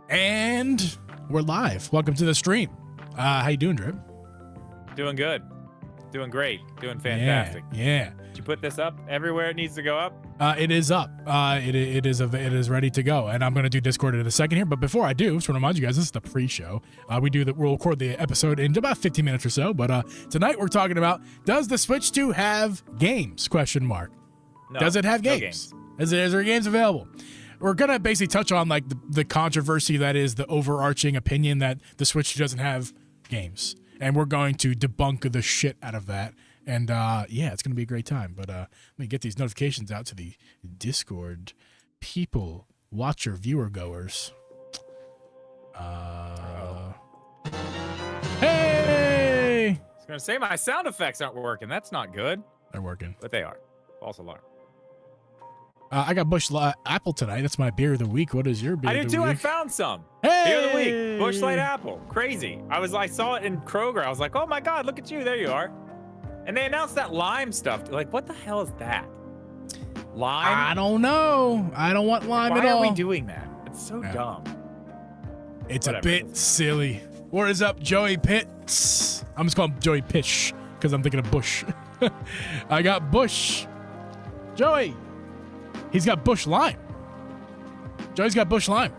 And we're live. Welcome to the stream. How you doing, Drip? Doing good. Doing great. Doing fantastic. Yeah. Did you put this up everywhere it needs to go up? It is up. It is ready to go, and I'm gonna do Discord in a second here. But before I do, just want to remind you guys, this is the pre-show. We'll record the episode in about 15 minutes or so. But tonight we're talking about, does the Switch 2 have games? Question mark. No, Does it have no games? Is there games available? We're gonna basically touch on like the controversy that is the overarching opinion that the Switch doesn't have games, and we're going to debunk the shit out of that. And yeah, it's gonna be a great time. But let me get these notifications out to the Discord people, watcher, viewer goers. Hey! I was gonna say my sound effects aren't working. That's not good. They're working. But they are. False alarm. I got Busch Light Apple tonight. That's my beer of the week. What is your beer I of did the too. week? I found some. Hey! Beer of the week. Busch Light Apple. Crazy. I saw it in Kroger. I was like, oh my God, look at you. There you are. And they announced that lime stuff. Like, what the hell is that? Lime? I don't know. I don't want lime at all. Why are we doing that? It's so dumb. It's Whatever. a bit silly. What is up, Joey Pitts? I'm just calling him Joey Pish because I'm thinking of Bush. I got Bush. Joey. He's got Busch Lime. Joey's got Busch Lime.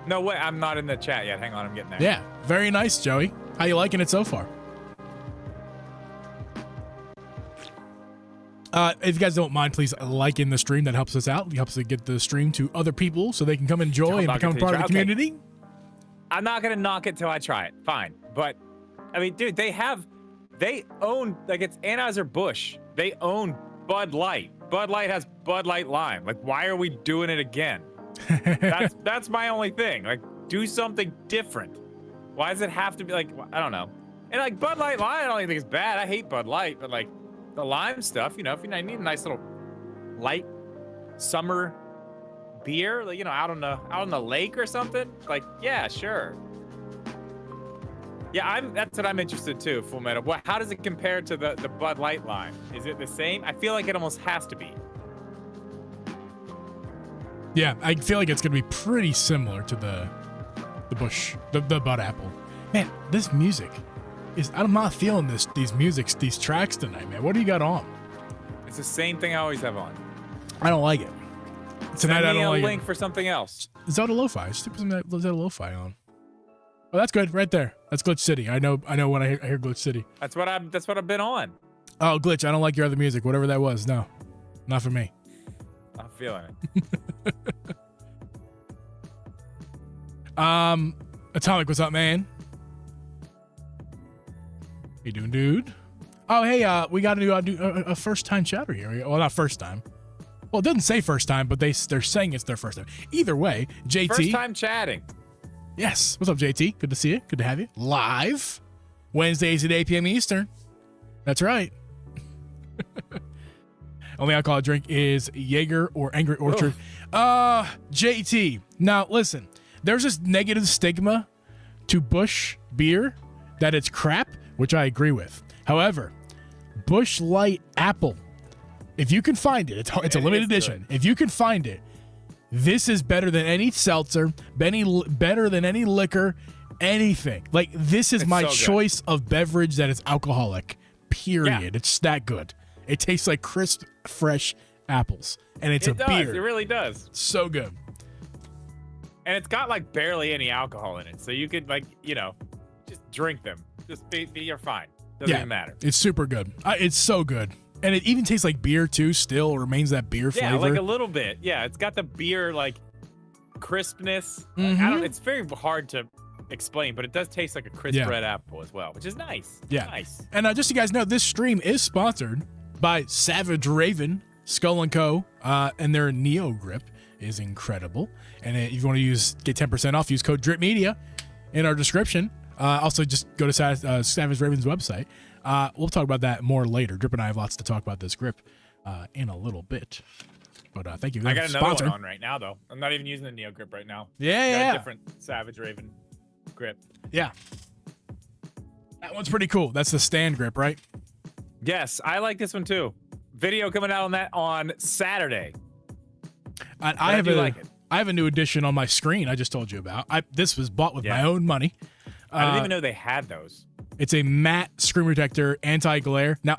No way. I'm not in the chat yet. Hang on. I'm getting there. Yeah. Very nice, Joey. How you liking it so far? If you guys don't mind, please like in the stream. That helps us out. It helps to get the stream to other people so they can come enjoy and become part of the community. I'm not going to knock it till I try it. Fine. But, I mean, dude, they own, like, it's Anheuser-Busch. They own Bud Light. Bud Light has Bud Light Lime. Like, why are we doing it again? That's my only thing. Like, do something different. Why does it have to be, like, I don't know. And, like, Bud Light Lime, I don't even think it's bad. I hate Bud Light, but, like, the lime stuff, if you need a nice little light summer beer, like, out on the lake or something, like, yeah, sure. Yeah, that's what I'm interested too, Full Metal. How does it compare to the Bud Light lime? Is it the same? I feel like it almost has to be. Yeah, I feel like it's gonna be pretty similar to the Busch, the Bud Apple. Man, this music I'm not feeling these tracks tonight, man. What do you got on? It's the same thing I always have on. I don't like it. Tonight I don't like it. Send me a link for something else. Zelda Lo-Fi. Just put some Zelda Lo-Fi on. Oh, that's good right there. That's Glitch City. I know when I hear Glitch City. That's what I've been on. Oh, Glitch, I don't like your other music. Whatever that was. No. Not for me. I'm feeling it. Atomic, what's up, man? How you doing, dude? Oh, hey, we got to do a first-time chatter here. Well, not first time. Well, it doesn't say first time, but they're saying it's their first time. Either way, JT. First time chatting. Yes. What's up, JT? Good to see you. Good to have you. Live. Wednesdays at 8 p.m. Eastern. That's right. Only alcoholic drink is Jaeger or Angry Orchard. JT. Now, listen. There's this negative stigma to Busch beer that it's crap, which I agree with. However, Busch Light Apple, if you can find it, it's a limited edition. If you can find it, this is better than any seltzer, better than any liquor, anything. Like, this is my choice of beverage that is alcoholic, period. Yeah. It's that good. It tastes like crisp, fresh apples, and it's a beer. It really does. So good. And it's got, like, barely any alcohol in it, so you could, like, just drink them. Just you're fine. Doesn't even matter. It's super good. It's so good. And it even tastes like beer, too, still remains that beer flavor. Yeah, like a little bit. Yeah, it's got the beer, like, crispness. Mm-hmm. It's very hard to explain, but it does taste like a crisp red apple as well, which is nice. Yeah. Nice. And just so you guys know, this stream is sponsored by Savage Raven, Skull & Co., and their Neo Grip is incredible. And if you want to get 10% off, use code DRIPMedia in our description. Also, just go to Savage Raven's website. We'll talk about that more later. Drip and I have lots to talk about this grip in a little bit. But thank you. I got another one on right now, though. I'm not even using the Neo Grip right now. Yeah. A different Savage Raven grip. Yeah. That one's pretty cool. That's the stand grip, right? Yes, I like this one too. Video coming out on that on Saturday. I I have a new addition on my screen I just told you about. This was bought with Yeah. my own money. I didn't even know they had those. It's a matte screen protector, anti-glare. Now,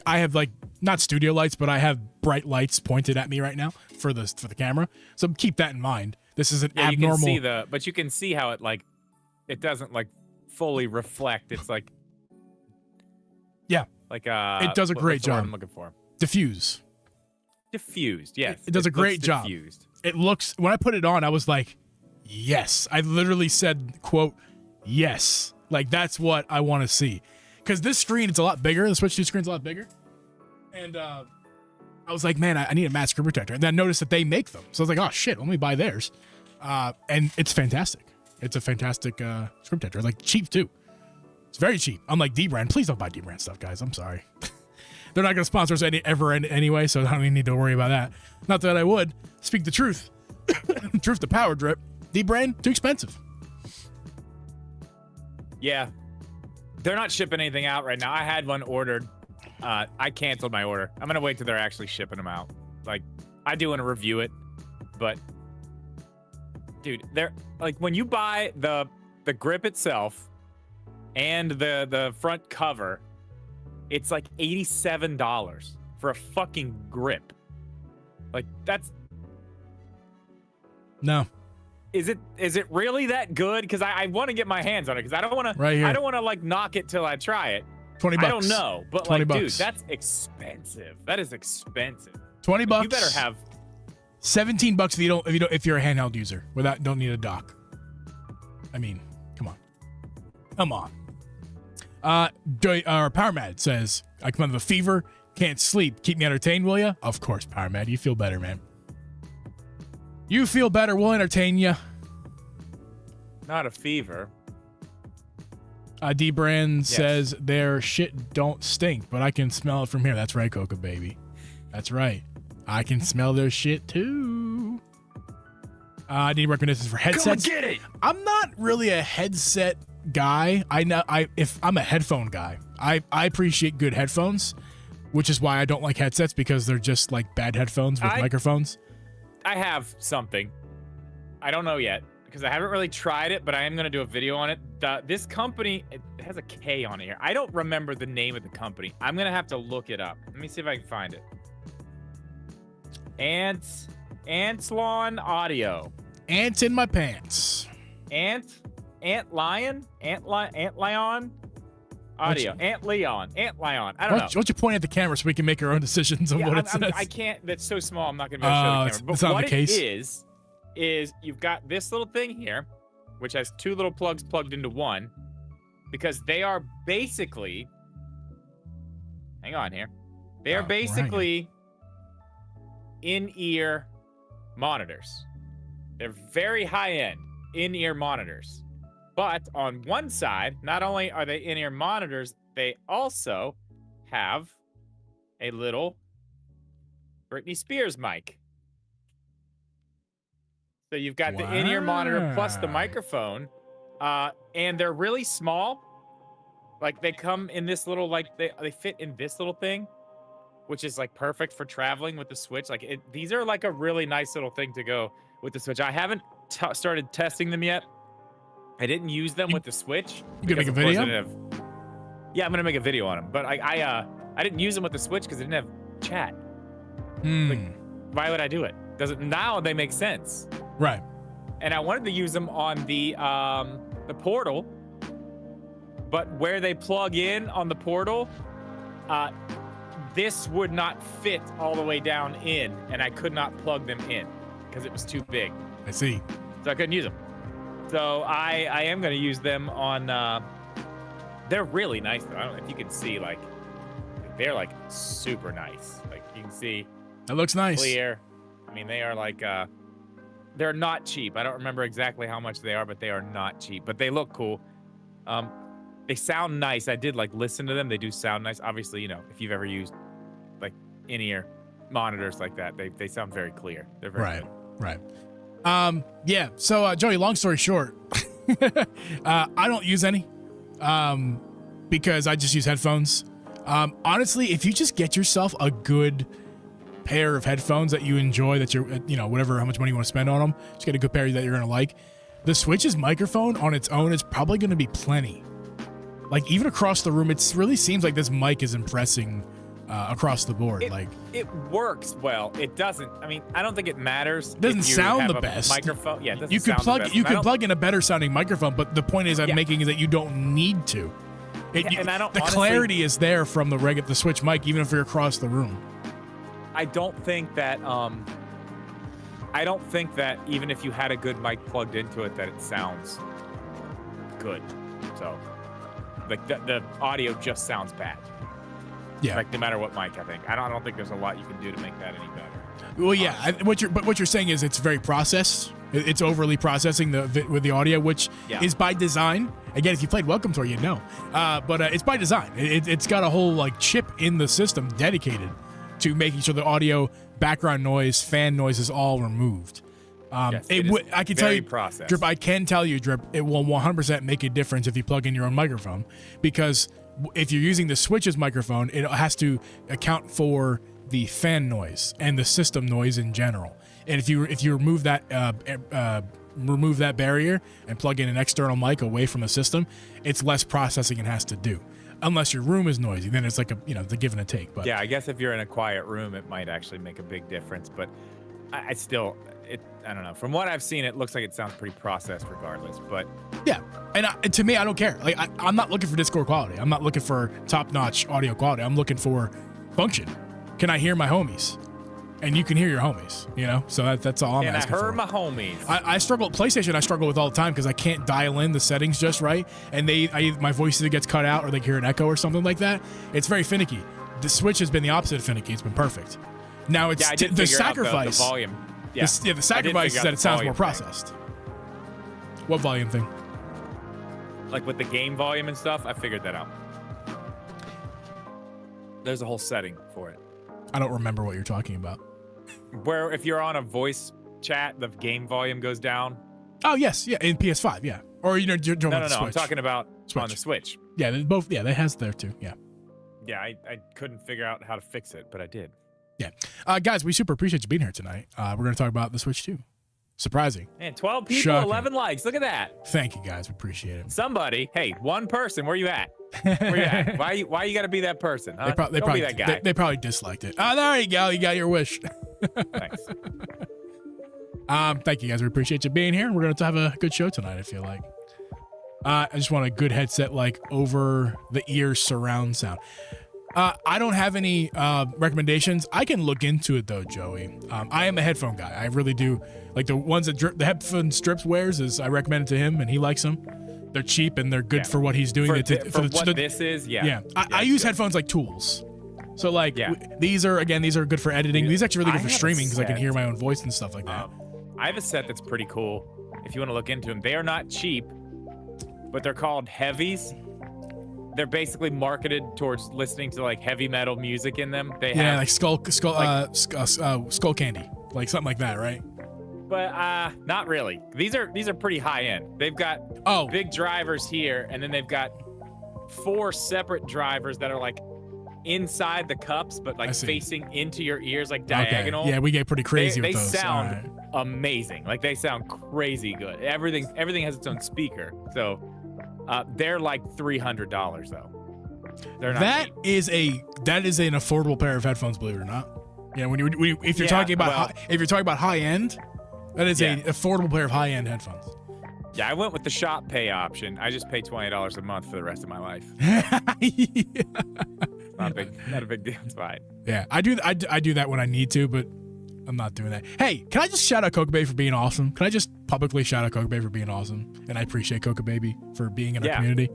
I have like not studio lights, but I have bright lights pointed at me right now for the camera. So keep that in mind. This is an abnormal. But you can see how it doesn't like fully reflect. It's like Yeah, it does a great what's the word job. I'm looking for Diffuse. Diffused. Yes, It does a great looks job. Diffused. It looks, when I put it on, I was like, yes. I literally said, quote, yes. Like, that's what I want to see. Because this screen, it's a lot bigger. The Switch 2 screen's a lot bigger. And I was like, man, I need a matte screen protector. And then I noticed that they make them. So I was like, oh, shit, let me buy theirs. And it's fantastic. It's a fantastic screen protector. Like, cheap, too. It's very cheap. Unlike D-Brand. Please don't buy D-Brand stuff, guys. I'm sorry. They're not going to sponsor us anyway, so I don't even need to worry about that. Not that I would. Speak the truth. Truth to power, Drip. D-Brand, too expensive. Yeah, they're not shipping anything out right now. I had one ordered. I canceled my order. I'm gonna wait till they're actually shipping them out. Like, I do want to review it, but dude, they're like when you buy the grip itself and the front cover, it's like $87 for a fucking grip. Like, that's No. Is it really that good? Because I want to get my hands on it because I don't want to. Right here. I don't want to like knock it till I try it. $20. I don't know, but 20 like, dude, bucks. that's expensive. That is expensive. $20. You better have. $17 if you're a handheld user don't need a dock. I mean, come on. Power Mad says, I come out of a fever, can't sleep, keep me entertained, will ya? Of course, Power Mad, you feel better, man. You feel better, we'll entertain ya. Not a fever. D-Brand says their shit don't stink, but I can smell it from here. That's right, Coca baby. That's right. I can smell their shit too. I need recommendations for headsets. Come and get it. I'm not really a headset guy. If I'm a headphone guy, I appreciate good headphones, which is why I don't like headsets because they're just like bad headphones with microphones. I have something. I don't know yet because I haven't really tried it, but I am going to do a video on it. This company, it has a K on it here. I don't remember the name of the company. I'm going to have to look it up. Let me see if I can find it. Antlion Audio. Ants in my pants. Antlion Audio. Antlion. I don't know. Why don't you point at the camera so we can make our own decisions on what it says? I can't. That's so small. I'm not going to be able to show the camera. But it's not what the case. it is you've got this little thing here, which has two little plugs plugged into one, because they are basically. Hang on here. They are basically in-ear monitors. They're very high-end in-ear monitors. But on one side, not only are they in-ear monitors, they also have a little Britney Spears mic. So you've got the in-ear monitor plus the microphone, and they're really small. Like, they come in this little, like, they fit in this little thing, which is like perfect for traveling with the Switch. Like, these are like a really nice little thing to go with the Switch. I haven't started testing them yet. I didn't use them with the Switch. You gonna make a video? Yeah, I'm gonna make a video on them. But I didn't use them with the Switch because it didn't have chat. Like, why would I do it? Now they make sense. Right. And I wanted to use them on the Portal, but where they plug in on the Portal, this would not fit all the way down in, and I could not plug them in because it was too big. I see. So I couldn't use them. So I am going to use them on. They're really nice though. I don't know if you can see, like, they're like super nice. Like, you can see. That looks nice. Clear. I mean, they are like. They're not cheap. I don't remember exactly how much they are, but they are not cheap. But they look cool. They sound nice. I did like listen to them. They do sound nice. Obviously, you know, if you've ever used like in-ear monitors like that, they sound very clear. They're very good. Right. Yeah. So, Joey, long story short, I don't use any, because I just use headphones. Honestly, if you just get yourself a good pair of headphones that you enjoy, that you're, whatever, how much money you want to spend on them, just get a good pair that you're going to like. The Switch's microphone on its own is probably going to be plenty. Like, even across the room, it really seems like this mic is impressing across the board. It works well. It doesn't. I mean, I don't think it matters. It doesn't sound the best. Microphone. Yeah, it doesn't you could sound plug the best. you could plug in a better sounding microphone, but the point is I'm making is that you don't need to. And I don't. The honestly, clarity is there from the Switch mic, even if you're across the room. I don't think that. I don't think that even if you had a good mic plugged into it, that it sounds good. So, like the audio just sounds bad. Yeah. Like no matter what mic, I think. I don't think there's a lot you can do to make that any better. Well, yeah. What you're saying is it's very processed. It's overly processing with the audio, which is by design. Again, if you played Welcome Tour, you'd know. But it's by design. It's got a whole like chip in the system dedicated to making sure the audio, background noise, fan noise is all removed. I can tell you, Drip, I can tell you, Drip, it will 100% make a difference if you plug in your own microphone, because if you're using the Switch's microphone, it has to account for the fan noise and the system noise in general. And if you remove that barrier and plug in an external mic away from the system, it's less processing it has to do. Unless your room is noisy, then it's like the give and a take. But yeah, I guess if you're in a quiet room, it might actually make a big difference. But I don't know. From what I've seen, it looks like it sounds pretty processed regardless. But yeah, and to me, I don't care. Like I'm not looking for Discord quality. I'm not looking for top-notch audio quality. I'm looking for function. Can I hear my homies? And you can hear your homies, So that's all I'm asking for. And I heard my homies. I struggle. PlayStation I struggle with all the time because I can't dial in the settings just right, and my voice either gets cut out or they hear an echo or something like that. It's very finicky. The Switch has been the opposite of finicky. It's been perfect. Now it's the sacrifice. The volume. Yeah, the sacrifice is that it sounds more processed. What volume thing? Like with the game volume and stuff, I figured that out. There's a whole setting for it. I don't remember what you're talking about. Where if you're on a voice chat, the game volume goes down. Oh yes, yeah, in PS5, yeah. Or you're no, I'm talking about on the Switch. Yeah, both. Yeah, that has there too. Yeah. Yeah, I couldn't figure out how to fix it, but I did. Yeah, guys, we super appreciate you being here tonight. We're going to talk about the Switch 2. Surprising. Man, 12 people, Shocking. 11 likes. Look at that. Thank you, guys. We appreciate it. Somebody, hey, one person, where you at? Where you at? Why you got to be that person? Huh? Don't be that guy. They probably disliked it. Oh, there you go. You got your wish. Thanks. Thank you, guys. We appreciate you being here. We're going to have a good show tonight, I feel like. I just want a good headset, like over the ear surround sound. I don't have any recommendations. I can look into it though, Joey. I am a headphone guy. I really do. Like the ones that the headphone strips wears, I recommend it to him, and he likes them. They're cheap and they're good for what he's doing. This is, yeah. I use headphones like tools. So like these are good for editing. These are actually really good for streaming because I can hear my own voice and stuff like that. I have a set that's pretty cool. If you want to look into them, they are not cheap, but they're called Heavies. They're basically marketed towards listening to like heavy metal music in them. They have like skull candy, like something like that, right? But not really. These are pretty high end. They've got big drivers here, and then they've got 4 separate drivers that are like inside the cups, but like facing into your ears, like diagonal. Okay. Yeah, we get pretty crazy with those. They sound amazing. Like they sound crazy good. Everything has its own speaker. So they're like $300 though. They're not that cheap. That is an affordable pair of headphones, believe it or not. Yeah, if you're talking about high end, that is an affordable pair of high end headphones. Yeah, I went with the shop pay option. I just pay $20 a month for the rest of my life. Not a big deal. It's fine. Yeah, I do that when I need to, but I'm not doing that. Hey, can I just shout out Coca Baby for being awesome? Can I just publicly shout out Coca Baby for being awesome? And I appreciate Coca Baby for being in our community.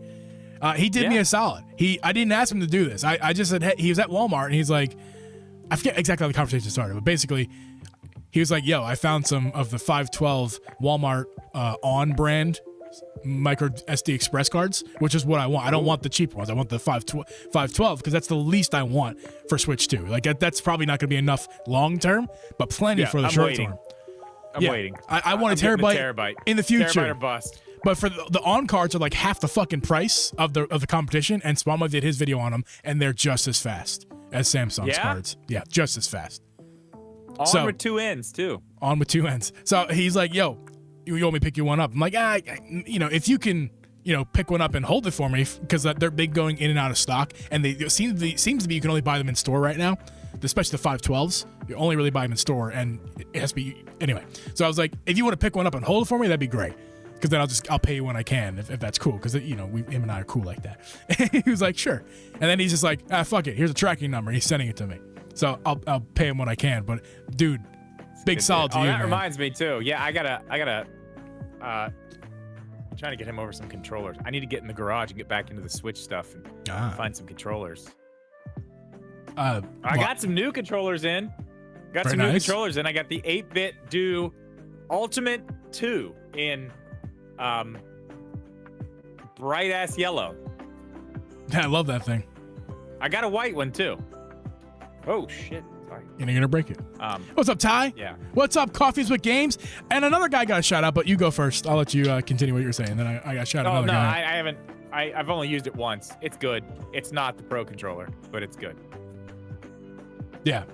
He did me a solid. I didn't ask him to do this. I just said, hey, he was at Walmart and he's like, I forget exactly how the conversation started, but basically he was like, yo, I found some of the 512 Walmart on brand micro SD Express cards, which is what I want. I don't want the cheaper ones. I want the 512 because that's the least I want for Switch 2. Like that's probably not going to be enough long term, but plenty for the short term. I'm waiting. I want a terabyte in the future. Terabyte or bust. But for the on cards are like half the fucking price of the competition, and Spama did his video on them, and they're just as fast as Samsung's cards. Yeah, just as fast. On with two ends too. On with two ends. So he's like, yo, you want me to pick you one up? I'm like, if you can, pick one up and hold it for me, because they're big going in and out of stock, and they seems to be you can only buy them in store right now, especially the 512s. You only really buy them in store, and it has to be anyway. So I was like, if you want to pick one up and hold it for me, that'd be great, because then I'll pay you when I can, if that's cool, because him and I are cool like that. He was like, sure, and then he's just like, fuck it, here's a tracking number. He's sending it to me, so I'll pay him when I can. But dude, big solid to you. That reminds me too. Yeah, I gotta. I'm trying to get him over some controllers. I need to get in the garage and get back into the Switch stuff and find some controllers. I got some new controllers in. New controllers in. I got the 8-bit Do Ultimate 2 in bright ass yellow. I love that thing. I got a white one too. Oh shit. Sorry. You're gonna break it. What's up, Ty? Yeah. What's up, Coffees with Games? And another guy got a shout out, but you go first. I'll let you continue what you're saying. Then I got shout out. Oh no, guy. I haven't. I've only used it once. It's good. It's not the Pro controller, but it's good. Yeah,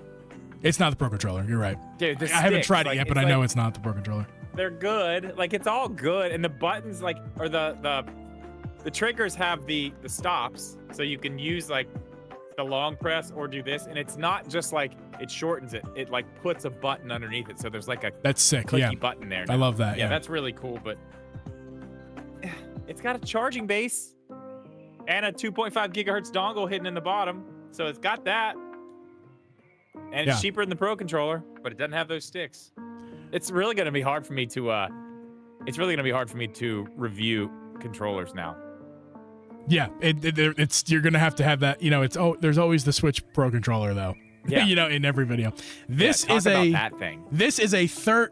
it's not the Pro controller. You're right. Dude, I haven't tried it yet, but I know it's not the Pro controller. They're good. Like, it's all good, and the buttons, like, or the triggers have the stops, so you can use like the long press or do this, and it's not just like it shortens it. It like puts a button underneath it, so there's like a that's sick. clicky button there. I love that. Yeah, that's really cool. But it's got a charging base and a 2.5 gigahertz dongle hidden in the bottom, so it's got that. And it's cheaper than the Pro controller, but it doesn't have those sticks. It's really going to be hard for me to review controllers now. Yeah, it's you're going to have that, there's always the Switch Pro controller though. Yeah. In every video. This is that thing. This is a third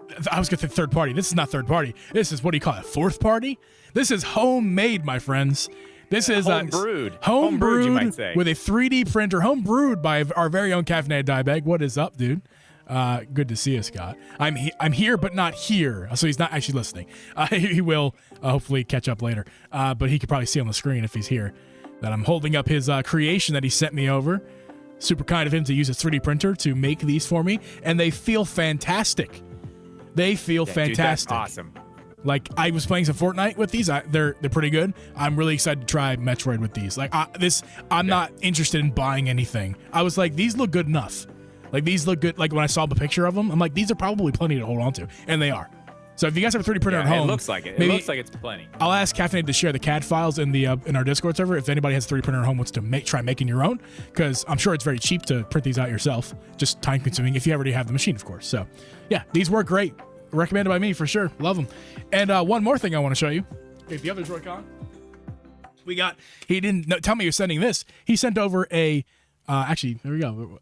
party. This is not third party. This is, what do you call it? Fourth party? This is homemade, my friends. This is homebrewed. Homebrewed, you might say. With a 3D printer, homebrewed by our very own Caffeinated Diebag. What is up, dude? Good to see you, Scott. I'm here, but not here. So he's not actually listening. He will hopefully catch up later. But he could probably see on the screen if he's here that I'm holding up his creation that he sent me over. Super kind of him to use his 3D printer to make these for me, and they feel fantastic. They feel fantastic. Dude, that's awesome. Like, I was playing some Fortnite with these. They're pretty good. I'm really excited to try Metroid with these. Like, I'm not interested in buying anything. I was like, these look good enough. Like, these look good. Like, when I saw the picture of them, I'm like, these are probably plenty to hold on to. And they are. So if you guys have a 3D printer at home, it looks like it. It looks like it's plenty. I'll ask Caffeinated to share the CAD files in the in our Discord server if anybody has a 3D printer at home wants to try making your own, because I'm sure it's very cheap to print these out yourself. Just time consuming if you already have the machine, of course. So yeah, these work great. Recommended by me for sure. Love them. And one more thing I want to show you. Okay, the other Joy-Con. He didn't tell me he was sending this. He sent over a actually, there we go.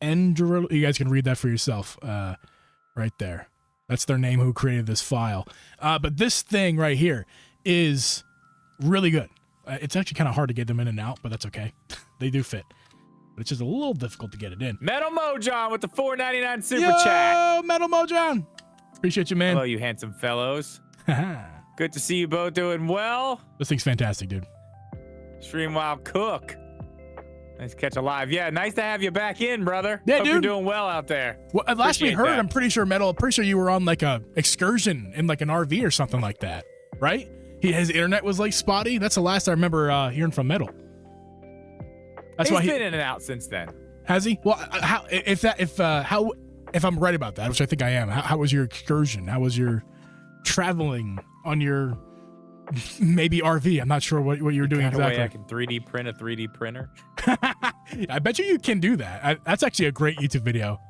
Andrew, you guys can read that for yourself. Right there. That's their name who created this file. But this thing right here is really good. It's actually kind of hard to get them in and out, but that's okay. They do fit. But it's just a little difficult to get it in. Metal Mojon with the $4.99 super chat. Metal Mojon. Appreciate you, man. Hello, you handsome fellows. Good to see you both doing well. This thing's fantastic, dude. Streamwild Cook. Nice to catch a live. Yeah, nice to have you back in, brother. Yeah, Hope dude. you're doing well out there. Well, last we heard, that. I'm pretty sure you were on like a excursion in like an RV or something like that, right? His internet was like spotty. That's the last I remember hearing from Metal. That's He's why been in and out since then. Has he? Well, if I'm right about that, which I think I am, how was your excursion? How was your traveling on your maybe RV? I'm not sure what you were doing exactly. I can 3D print a 3D printer. I bet you can do that. That's actually a great YouTube video.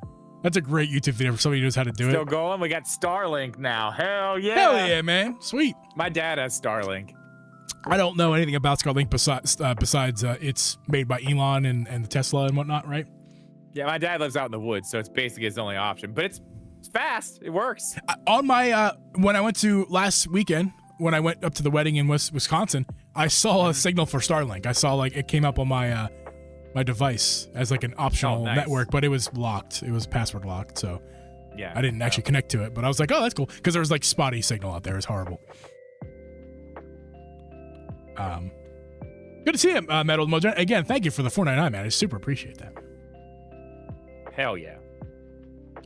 That's a great YouTube video for somebody who knows how to do it. Still going? We got Starlink now. Hell yeah. Hell yeah, man. Sweet. My dad has Starlink. I don't know anything about Starlink besides it's made by Elon and Tesla and whatnot, right? Yeah, my dad lives out in the woods, so it's basically his only option. But it's fast. It works. On my when I went to last weekend, when I went up to the wedding in Wisconsin, I saw a signal for Starlink. I saw like it came up on my my device as like an optional network, but it was locked. It was password locked, so yeah, I didn't actually connect to it. But I was like, oh, that's cool, because there was like spotty signal out there. It's horrible. Good to see him, Metal Mojo. Again, thank you for the $4.99, man. I super appreciate that. Hell yeah.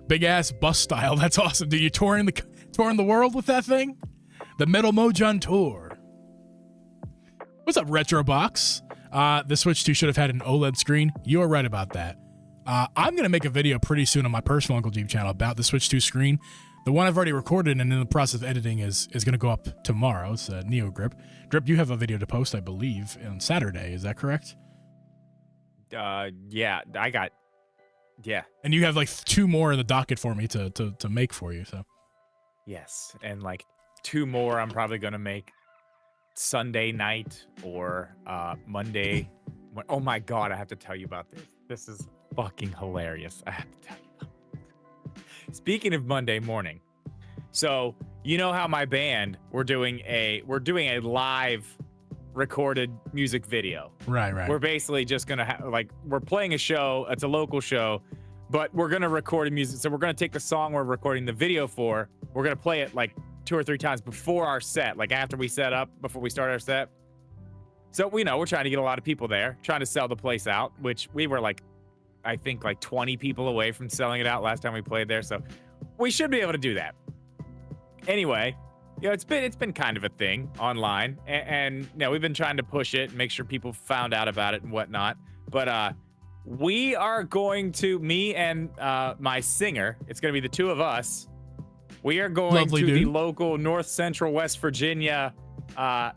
Big ass bus style. That's awesome. Dude, you touring the world with that thing? The Metal Mojang Tour. What's up, Retrobox? The Switch 2 should have had an OLED screen. You are right about that. I'm going to make a video pretty soon on my personal Uncle Jeep channel about the Switch 2 screen. The one I've already recorded and in the process of editing is going to go up tomorrow. It's Neo Grip. Drip, you have a video to post, I believe, on Saturday. Is that correct? Yeah, yeah. And you have like 2 more in the docket for me to make for you. So Yes, and like 2 more I'm probably going to make Sunday night or Monday. Oh my God, I have to tell you about this. This is fucking hilarious. I have to tell you. Speaking of Monday morning, so you know how my band we're doing a live recorded music video. Right. We're basically just gonna we're playing a show. It's a local show, but we're gonna record a music. So we're gonna take the song we're recording the video for. We're gonna play it like 2 or 3 times before our set, like after we set up, before we start our set. So we know we're trying to get a lot of people there, trying to sell the place out, which we were like, I think like 20 people away from selling it out last time we played there. So we should be able to do that. Anyway, you know, it's been kind of a thing online, and you know, we've been trying to push it and make sure people found out about it and whatnot. But we are going to, me and my singer, it's going to be the 2 of us. We are going Lovely to dude. the local North Central West Virginia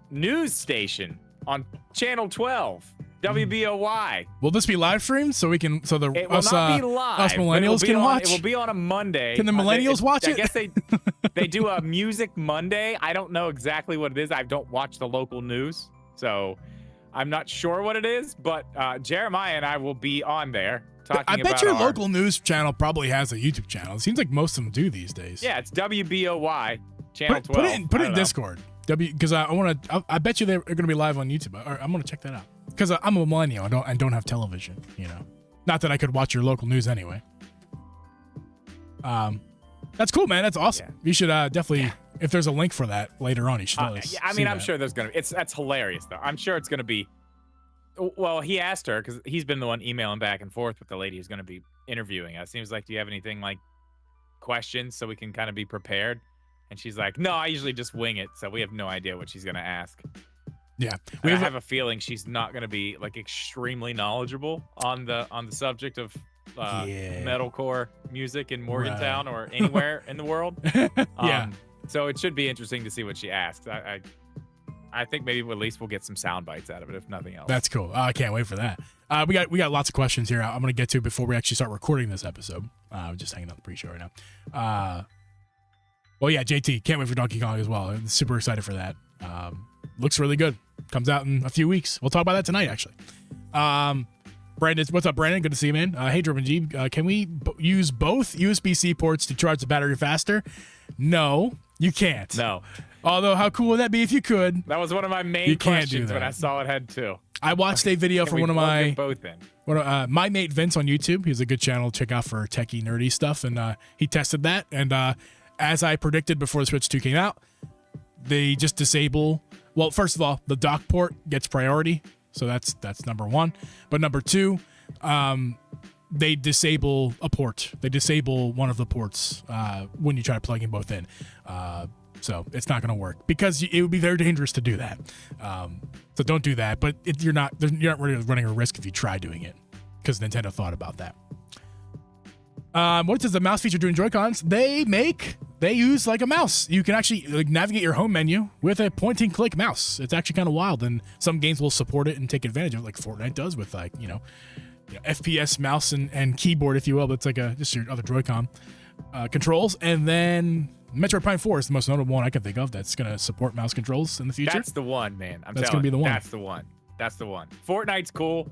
news station on Channel 12, WBOY. will this be live streamed so we can It will us not be live. us but millennials can watch? It will be on a Monday. Can the millennials watch it? I guess they do a Music Monday. I don't know exactly what it is. I don't watch the local news, so I'm not sure what it is. But Jeremiah and I will be on there talking I bet about your our, local news channel probably has a YouTube channel. It seems like most of them do these days. Yeah, it's WBOY Channel 12. Put I it in don't know. Discord. Because I want to. I bet you they're going to be live on YouTube. I'm going to check that out. Because I'm a millennial. I don't have television. You know, not that I could watch your local news anyway. That's cool, man. That's awesome. Yeah. You should definitely. If there's a link for that later on, you should. Yeah, I mean, I'm sure there's gonna. That's hilarious though. I'm sure it's gonna be. Well, he asked her because he's been the one emailing back and forth with the lady who's gonna be interviewing us. He was like, "Do you have anything like questions so we can kind of be prepared?" And she's like, "No, I usually just wing it, so we have no idea what she's gonna ask." Yeah, I have a feeling she's not gonna be like extremely knowledgeable on the subject of metalcore music in Morgantown or anywhere in the world. Yeah. So it should be interesting to see what she asks. I think maybe at least we'll get some sound bites out of it, if nothing else. That's cool. I can't wait for that. We got lots of questions here. I'm gonna get to before we actually start recording this episode. I'm just hanging out the pre-show right now. Well, yeah, JT, can't wait for Donkey Kong as well. I'm super excited for that. Looks really good. Comes out in a few weeks. We'll talk about that tonight, actually. Brandon, what's up, Brandon? Good to see you, man. Hey, Driven G, can we use both USB-C ports to charge the battery faster? No, you can't. No. Although, how cool would that be if you could? That was one of my main You can't do questions that. when I saw it had 2. I watched a video from one of my both in. my mate Vince on YouTube. He's a good channel to check out for techie, nerdy stuff, and he tested that. And as I predicted before the Switch 2 came out, they just disable. Well, first of all, the dock port gets priority, so that's number 1. But number 2, they disable a port. They disable one of the ports when you try plugging both in. So it's not going to work because it would be very dangerous to do that. So don't do that. But you're not really running a risk if you try doing it because Nintendo thought about that. What does the mouse feature do in Joy-Cons? They use like a mouse. You can actually like navigate your home menu with a point and click mouse. It's actually kind of wild, and some games will support it and take advantage of it, like Fortnite does with like FPS mouse and keyboard, if you will. But it's like just your other Joy-Con controls. And then Metroid Prime 4 is the most notable one I can think of that's going to support mouse controls in the future. That's the one, man. That's going to be the one. That's the one. That's the one. Fortnite's cool,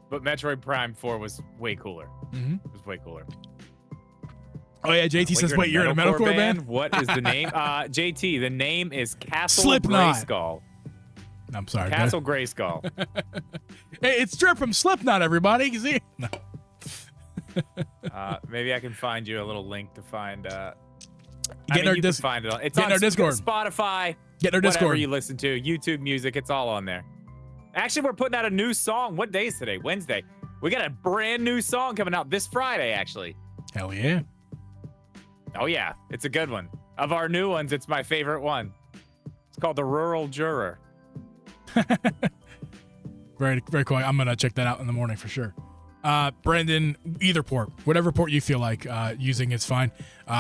but Metroid Prime 4 was way cooler. Mm-hmm. It was way cooler. Oh yeah, JT says, "Wait, you're in a metalcore band? What is the name?" JT, the name is Castle Slipknot. Grayskull. I'm sorry, Castle Grayskull. Hey, it's Drip from Slipknot, everybody. You see? No. Maybe I can find you a little link to find. Get you our can find it. It's get on our Discord. Spotify. Get our Whatever Discord. you listen to, YouTube Music, it's all on there. Actually, we're putting out a new song. What day is today? Wednesday. We got a brand new song coming out this Friday, actually. Hell yeah. Oh yeah, it's a good one. Of our new ones, it's my favorite one. It's called the Rural Juror. Very, very cool. I'm gonna check that out in the morning for sure. Brandon, either port, whatever port you feel like using is fine.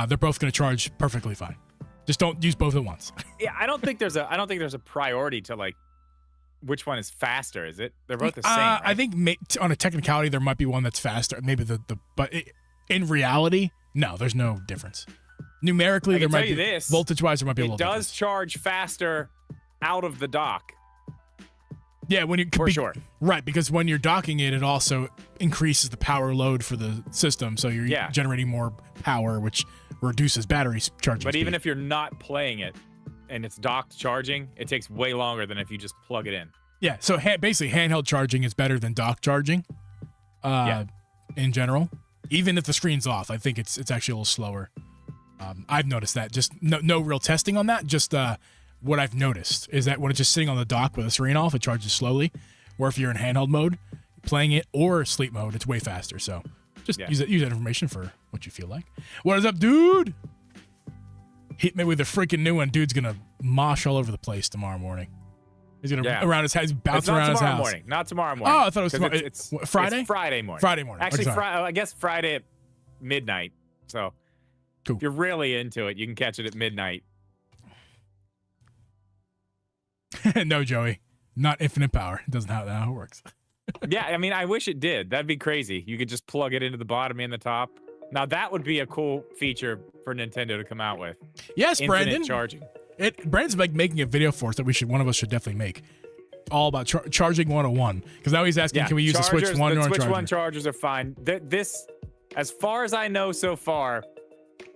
They're both gonna charge perfectly fine. Just don't use both at once. Yeah, I don't think there's a priority to like which one is faster. Is it? They're both the same. Right? I think on a technicality there might be one that's faster. Maybe in reality, no, there's no difference. Numerically, there might be this, voltage-wise, there might be a little difference. It does charge faster out of the dock. Yeah, when you for sure. Right, because when you're docking it, it also increases the power load for the system, so you're generating more power, which reduces battery charging. But even if you're not playing it and it's docked charging, it takes way longer than if you just plug it in. Yeah, so basically handheld charging is better than dock charging. In general, even if the screen's off, I think it's actually a little slower. I've noticed that. Just no real testing on that. Just what I've noticed is that when it's just sitting on the dock with the screen off, it charges slowly. Or if you're in handheld mode, playing it, or sleep mode, it's way faster. So just use that information for what you feel like. What is up, dude? Hit me with a freaking new one. Dude's gonna mosh all over the place tomorrow morning. He's gonna around his house, bounce around his house. Morning, not tomorrow morning. Oh, I thought it was it's Friday. It's Friday morning. Friday morning. Actually, I guess Friday at midnight. So cool. If you're really into it, you can catch it at midnight. No, Joey, not infinite power. It doesn't how it works. Yeah, I mean, I wish it did. That'd be crazy. You could just plug it into the bottom and the top. Now that would be a cool feature for Nintendo to come out with. Yes, infinite Brandon. Charging. Brandon's like making a video for us that one of us should definitely make. All about charging 101. Because now he's asking, can we use the Switch 1 the Switch charger? 1 chargers are fine. This, as far as I know so far,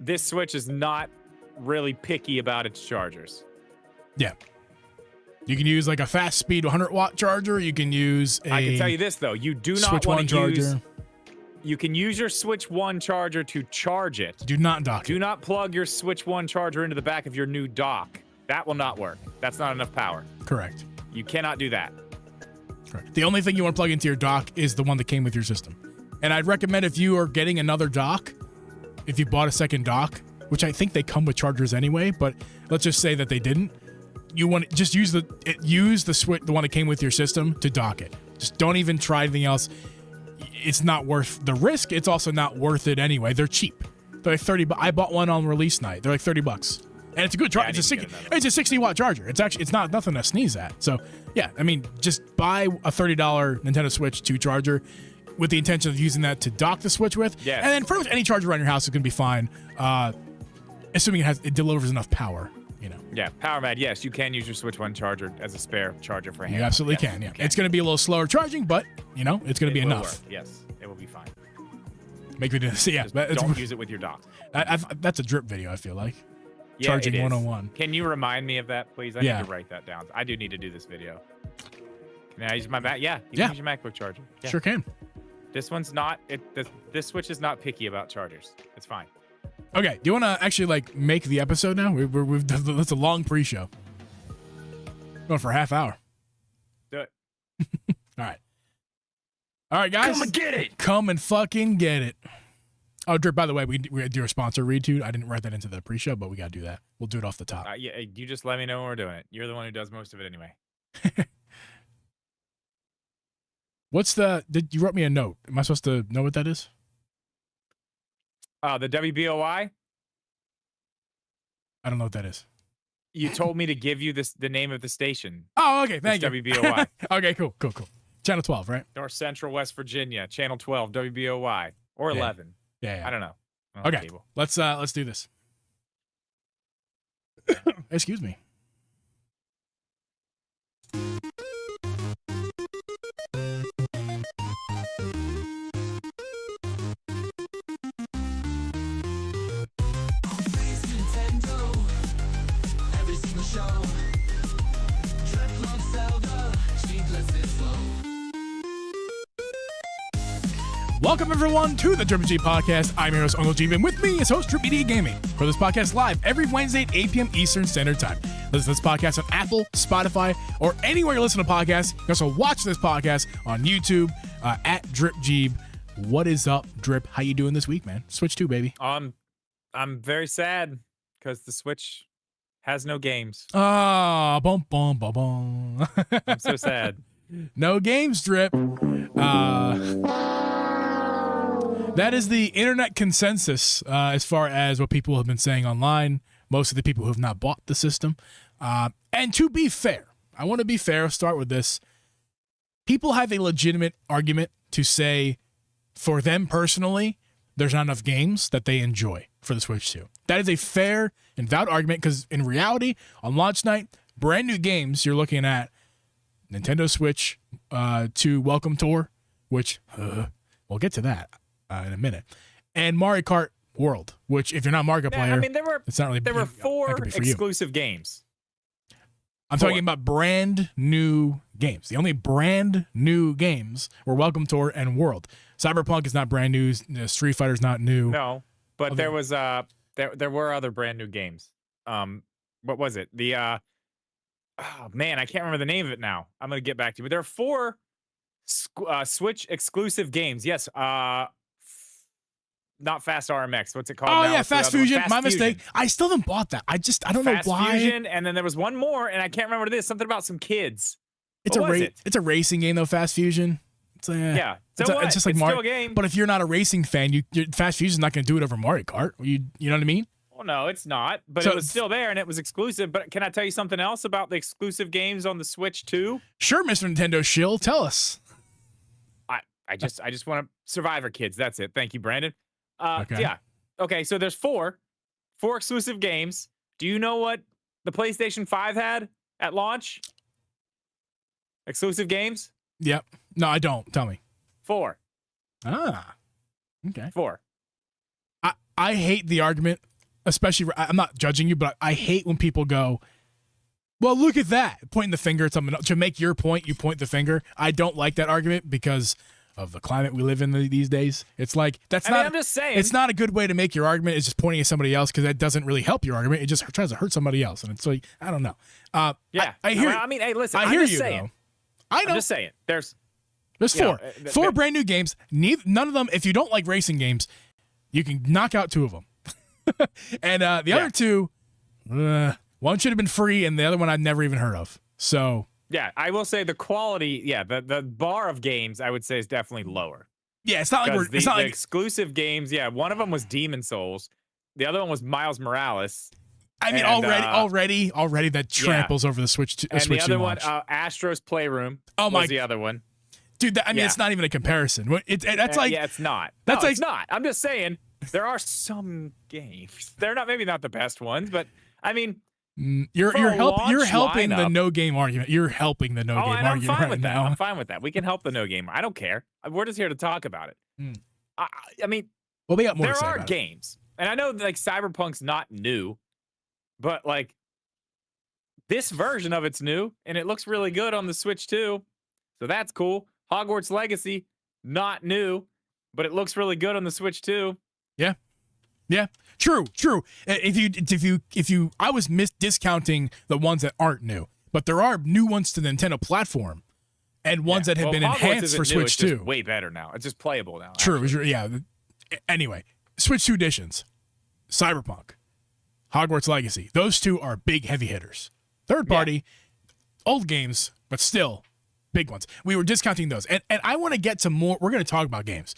this Switch is not really picky about its chargers. Yeah. You can use like a fast speed 100-watt charger. You can use I can tell you this though, you do not want to use. You can use your Switch 1 charger to charge it. Do not dock it. Do not plug your Switch 1 charger into the back of your new dock. That will not work. That's not enough power. Correct. You cannot do that. Correct. The only thing you want to plug into your dock is the one that came with your system. And I'd recommend if you are getting another dock, if you bought a second dock, which I think they come with chargers anyway, but let's just say that they didn't. You want to just use the Switch, the one that came with your system, to dock it. Just don't even try anything else. It's not worth the risk. It's also not worth it anyway. They're cheap. They're like $30. I bought one on release night. They're like $30, and it's a good charger. It's a 60-watt charger. It's not nothing to sneeze at. So yeah, I mean, just buy a $30 Nintendo Switch 2 charger with the intention of using that to dock the Switch with. Yes. And then pretty much any charger around your house is going to be fine, assuming it delivers enough power. You know. Yeah, Power Mad. Yes, you can use your Switch 1 charger as a spare charger for a hand. You absolutely can. Yeah, it's going to be a little slower charging, but it's going to be enough. Work. Yes, it will be fine. Make me do this. Yeah, don't use it with your dock. That's a drip video. I feel like charging 101. Can you remind me of that, please? I need to write that down. I do need to do this video. Can I use my Mac? Yeah, you can use your MacBook charger. Yeah. Sure can. This one's not. This Switch is not picky about chargers. It's fine. Okay, do you want to actually make the episode now? We've done, that's a long pre-show. Going for a half hour. Do it. All right, guys. Come and get it. Come and fucking get it. Oh, Drip, by the way, we do a sponsor read too. I didn't write that into the pre-show, but we got to do that. We'll do it off the top. Yeah, you just let me know when we're doing it. You're the one who does most of it anyway. You wrote me a note. Am I supposed to know what that is? The WBOI? I don't know what that is. You told me to give you the name of the station. Oh, okay. Thank you. WBOI. Okay, cool. Channel 12, right? North Central West Virginia, Channel 12, WBOI, or 11. Yeah. I don't know. Okay, let's do this. Excuse me. Welcome everyone to the Drippin' G Podcast. I'm your host, Uncle G, and with me is host Drip Media Gaming. For this podcast live every Wednesday at 8 p.m. Eastern Standard Time. Listen to this podcast on Apple, Spotify, or anywhere you listen to podcasts. You can also watch this podcast on YouTube at Drip Jeeb. What is up, Drip? How you doing this week, man? Switch 2, baby. I'm I'm very sad because the Switch has no games. Ah, bum bum bum bum. I'm so sad. No games, Drip. That is the internet consensus as far as what people have been saying online. Most of the people who have not bought the system. And to be fair, I want to be fair. I'll start with this. People have a legitimate argument to say, for them personally, there's not enough games that they enjoy for the Switch 2. That is a fair and valid argument because in reality, on launch night, brand new games, you're looking at Nintendo Switch 2 Welcome Tour, which we'll get to that in a minute, and Mario Kart World, which if you're not a Mario Kart player, I mean, it's not really. There were that 4 could be for you. exclusive games. I'm talking about brand new games. The only brand new games were Welcome Tour and World. Cyberpunk is not brand new. Street Fighter's not new. No, but there was there were other brand new games. What was it? The oh man, I can't remember the name of it now. I'm gonna get back to you. But there are 4 Switch exclusive games. Yes. Not Fast RMX. What's it called? Oh now? yeah, It's the Fast other one. Fusion. Fast My Fusion. mistake. I still haven't bought that. I don't know Fast why. Fusion, and then there was one more, and I can't remember what it is. Something about some kids. It's What was it? It's a racing game though. Fast Fusion. It's Yeah. So it's, what? it's just like It's Mario. still a game. But if you're not a racing fan, Fast Fusion's not going to do it over Mario Kart. You know what I mean? Well, no, it's not. But So it was still there, and it was exclusive. But can I tell you something else about the exclusive games on the Switch too? Sure, Mr. Nintendo Shill, tell us. I just want to Survivor Kids. That's it. Thank you, Brandon. Okay. Yeah. Okay. So there's 4 exclusive games. Do you know what the PlayStation 5 had at launch? Exclusive games. Yep. No, I don't. Tell me. 4. Ah. Okay. 4. I hate the argument, especially. I'm not judging you, but I hate when people go, "Well, look at that," pointing the finger at someone else. To make your point, you point the finger. I don't like that argument because of the climate we live in these days. It's like I'm just saying. It's not a good way to make your argument. It's just pointing at somebody else because that doesn't really help your argument. It just tries to hurt somebody else, and it's like I don't know. Yeah. I hear. I mean, hey, listen. I hear I'm just you saying. though. I know. I'm just saying. There's There's you know, four. Four brand new games. None of them, if you don't like racing games, you can knock out 2 of them. And the other 2, one should have been free, and the other one I've never even heard of. So yeah, I will say the quality. Yeah, the bar of games I would say is definitely lower. yeah, it's not like Because it's not the like exclusive games. Yeah, one of them was Demon Souls. The other one was Miles Morales. I mean and, already that tramples over the Switch. And Switch the other 2 one, launch. Astro's Playroom. Oh my- was the other one. Dude, it's not even a comparison. That's like yeah, it's not. that's No, like it's not. I'm just saying there are some games. They're not maybe not the best ones, but I mean, you're for a helping the lineup- no game argument. You're helping the no game and I'm argument fine right with that. now. I'm fine with that. We can help the no gamer. I don't care. We're just here to talk about it. I mean, Well, we got more to there say are about it. games, and I know like Cyberpunk's not new, but like this version of it's new, and it looks really good on the Switch too. So that's cool. Hogwarts Legacy, not new, but it looks really good on the Switch too. Yeah, true. If you, I was discounting the ones that aren't new, but there are new ones to the Nintendo platform, and ones that have been Hogwarts enhanced isn't for new, Switch it's just 2. way better now. It's just playable now. True. Yeah. Anyway, Switch 2 editions, Cyberpunk, Hogwarts Legacy. Those 2 are big heavy hitters. Third party, old games, but still big ones. We were discounting those, and I want to get to more. We're going to talk about games,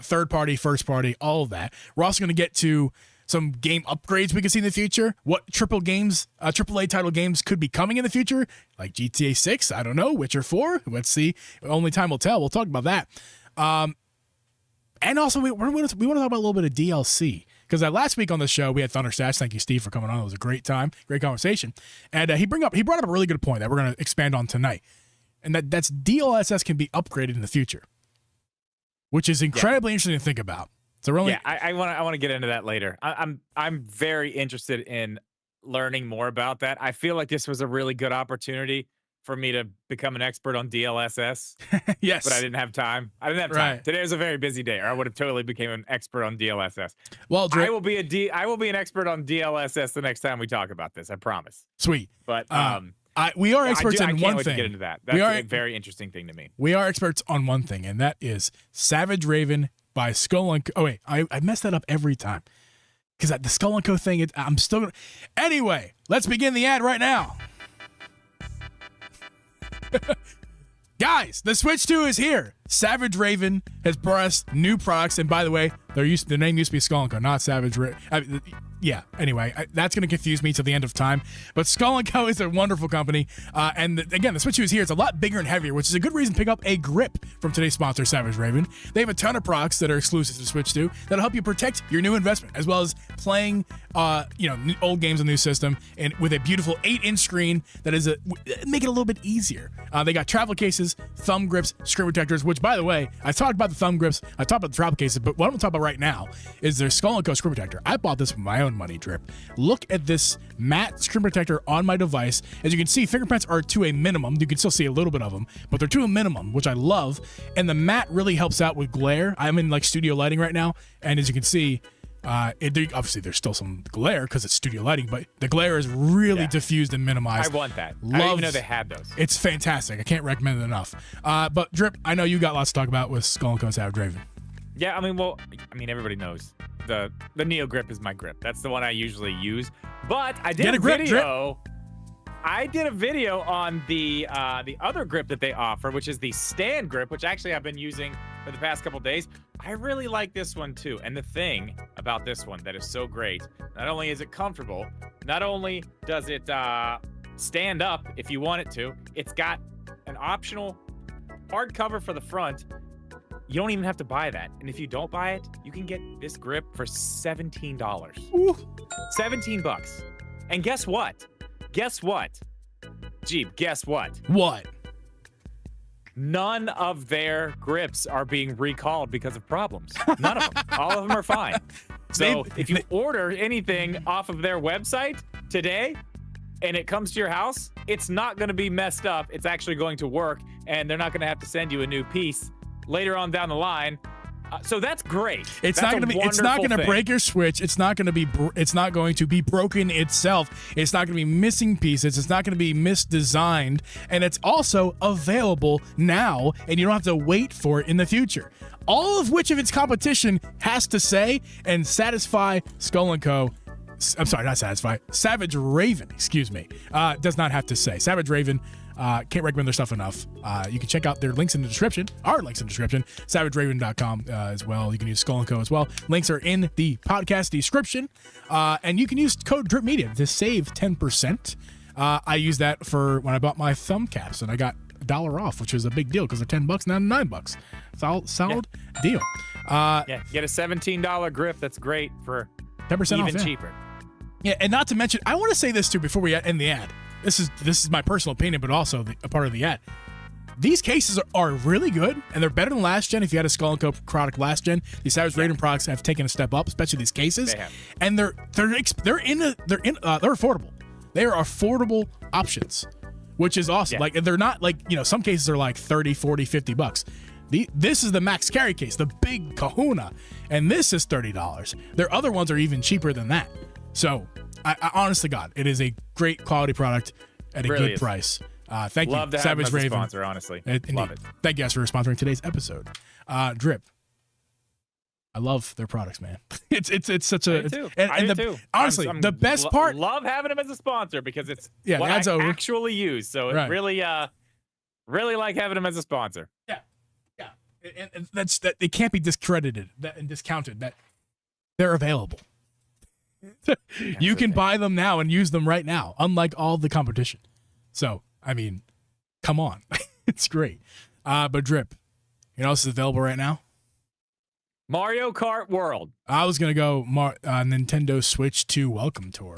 third party, first party, all of that. We're also going to get to some game upgrades we can see in the future. What AAA title games could be coming in the future, like GTA 6. I don't know. Witcher 4. Let's see. Only time will tell. We'll talk about that. And also, we want to talk about a little bit of DLC. Because last week on the show, we had Thunder Stats. Thank you, Steve, for coming on. It was a great time, great conversation. And he brought up a really good point that we're going to expand on tonight. And that's DLSS can be upgraded in the future, which is incredibly interesting to think about. So we're only I want to get into that later. I'm very interested in learning more about that. I feel like this was a really good opportunity for me to become an expert on DLSS. yes, but I didn't have time. I didn't have time. Right. Today was a very busy day, or I would have totally became an expert on DLSS. Well, I will be an expert on DLSS the next time we talk about this. I promise. Sweet. But we are experts I in can't one wait thing. to get into that. That's a very interesting thing to me. We are experts on one thing, and that is Savage Raven by Skull and... Oh, wait. I mess that up every time. because the Skull & Co thing, I'm still going to. Anyway, let's begin the ad right now. Guys, the Switch 2 is here. Savage Raven has brought us new products. And by the way, their name used to be Skull & Co, not Savage Raven. Yeah, anyway, that's going to confuse me till the end of time. But Skull & Co is a wonderful company. Again, the Switch 2 is here. It's a lot bigger and heavier, which is a good reason to pick up a grip from today's sponsor, Savage Raven. They have a ton of products that are exclusive to the Switch 2 that'll help you protect your new investment, as well as playing old games on the new system, and with a beautiful 8-inch screen that is make it a little bit easier. They got travel cases, thumb grips, screen protectors, which, by the way, I talked about the thumb grips, I talked about the travel cases, but what I'm going to talk about right now is their Skull & Co screen protector. I bought this with my own money, Drip. Look at this matte screen protector on my device. As you can see, fingerprints are to a minimum. You can still see a little bit of them, but they're to a minimum, which I love. And the matte really helps out with glare. I'm in like studio lighting right now, and as you can see, obviously there's still some glare because it's studio lighting, but the glare is really diffused and minimized. I want that. I didn't even know they had those. It's fantastic. I can't recommend it enough. But Drip, I know you got lots to talk about with Skull & Co Savage Raven. Yeah, I mean, everybody knows the Neo Grip is my grip. That's the one I usually use. But I did a video. I did a video on the other grip that they offer, which is the stand grip, which actually I've been using for the past couple days. I really like this one too. And the thing about this one that is so great, not only is it comfortable, not only does it stand up if you want it to, it's got an optional hard cover for the front. You don't even have to buy that. And if you don't buy it, you can get this grip for $17. Ooh. 17 bucks. And guess what? Guess what? Jeep, guess what? What? None of their grips are being recalled because of problems. None of them. All of them are fine. So if you order anything off of their website today and it comes to your house, it's not going to be messed up. It's actually going to work, and they're not going to have to send you a new piece later on down the line. So that's great. It's not going to break your Switch. It's not going to be broken itself. It's not going to be missing pieces. It's not going to be misdesigned, and it's also available now, and you don't have to wait for it in the future. All of which of its competition has to say and satisfy Skull & Co. I'm sorry, not satisfy. Savage Raven, excuse me, does not have to say. Savage Raven. Can't recommend their stuff enough. You can check out their links in the description, our links in the description, savageraven.com as well. You can use Skull & Co as well. Links are in the podcast description. And you can use code DRIPMedia to save 10%. I used that for when I bought my thumb caps, and I got $1 off, which was a big deal because they're $10 now, $9. Solid deal. Get a $17 grip. That's great for 10% off, even cheaper. Yeah, and not to mention, I want to say this too before we end the ad. This is my personal opinion, but also a part of the ad. These cases are really good, and they're better than last gen. If you had a Skull & Co product last gen, these Savage Raven products have taken a step up, especially these cases. They have. And they're affordable. They are affordable options, which is awesome. Yeah. Like, they're not like, some cases are like 30, 40, 50 bucks. This is the max carry case, the big kahuna, and this is $30. Their other ones are even cheaper than that. So, I honestly, God, it is a great quality product at a good price. Thank Love you, to Savage have them as a Raven. sponsor, honestly. Love it. Thank you guys for sponsoring today's episode. Drip. I love their products, man. It's such a. I do too. Honestly, the best part. Love having them as a sponsor because it's what the ad's I over. actually use. So it really like having them as a sponsor. Yeah. And that's that. It can't be discredited and discounted that they're available. You can buy them now and use them right now, unlike all the competition. So, I mean, come on. It's great. But Drip, you know what else is available right now? Mario Kart World. I was going to go Nintendo Switch 2 Welcome Tour,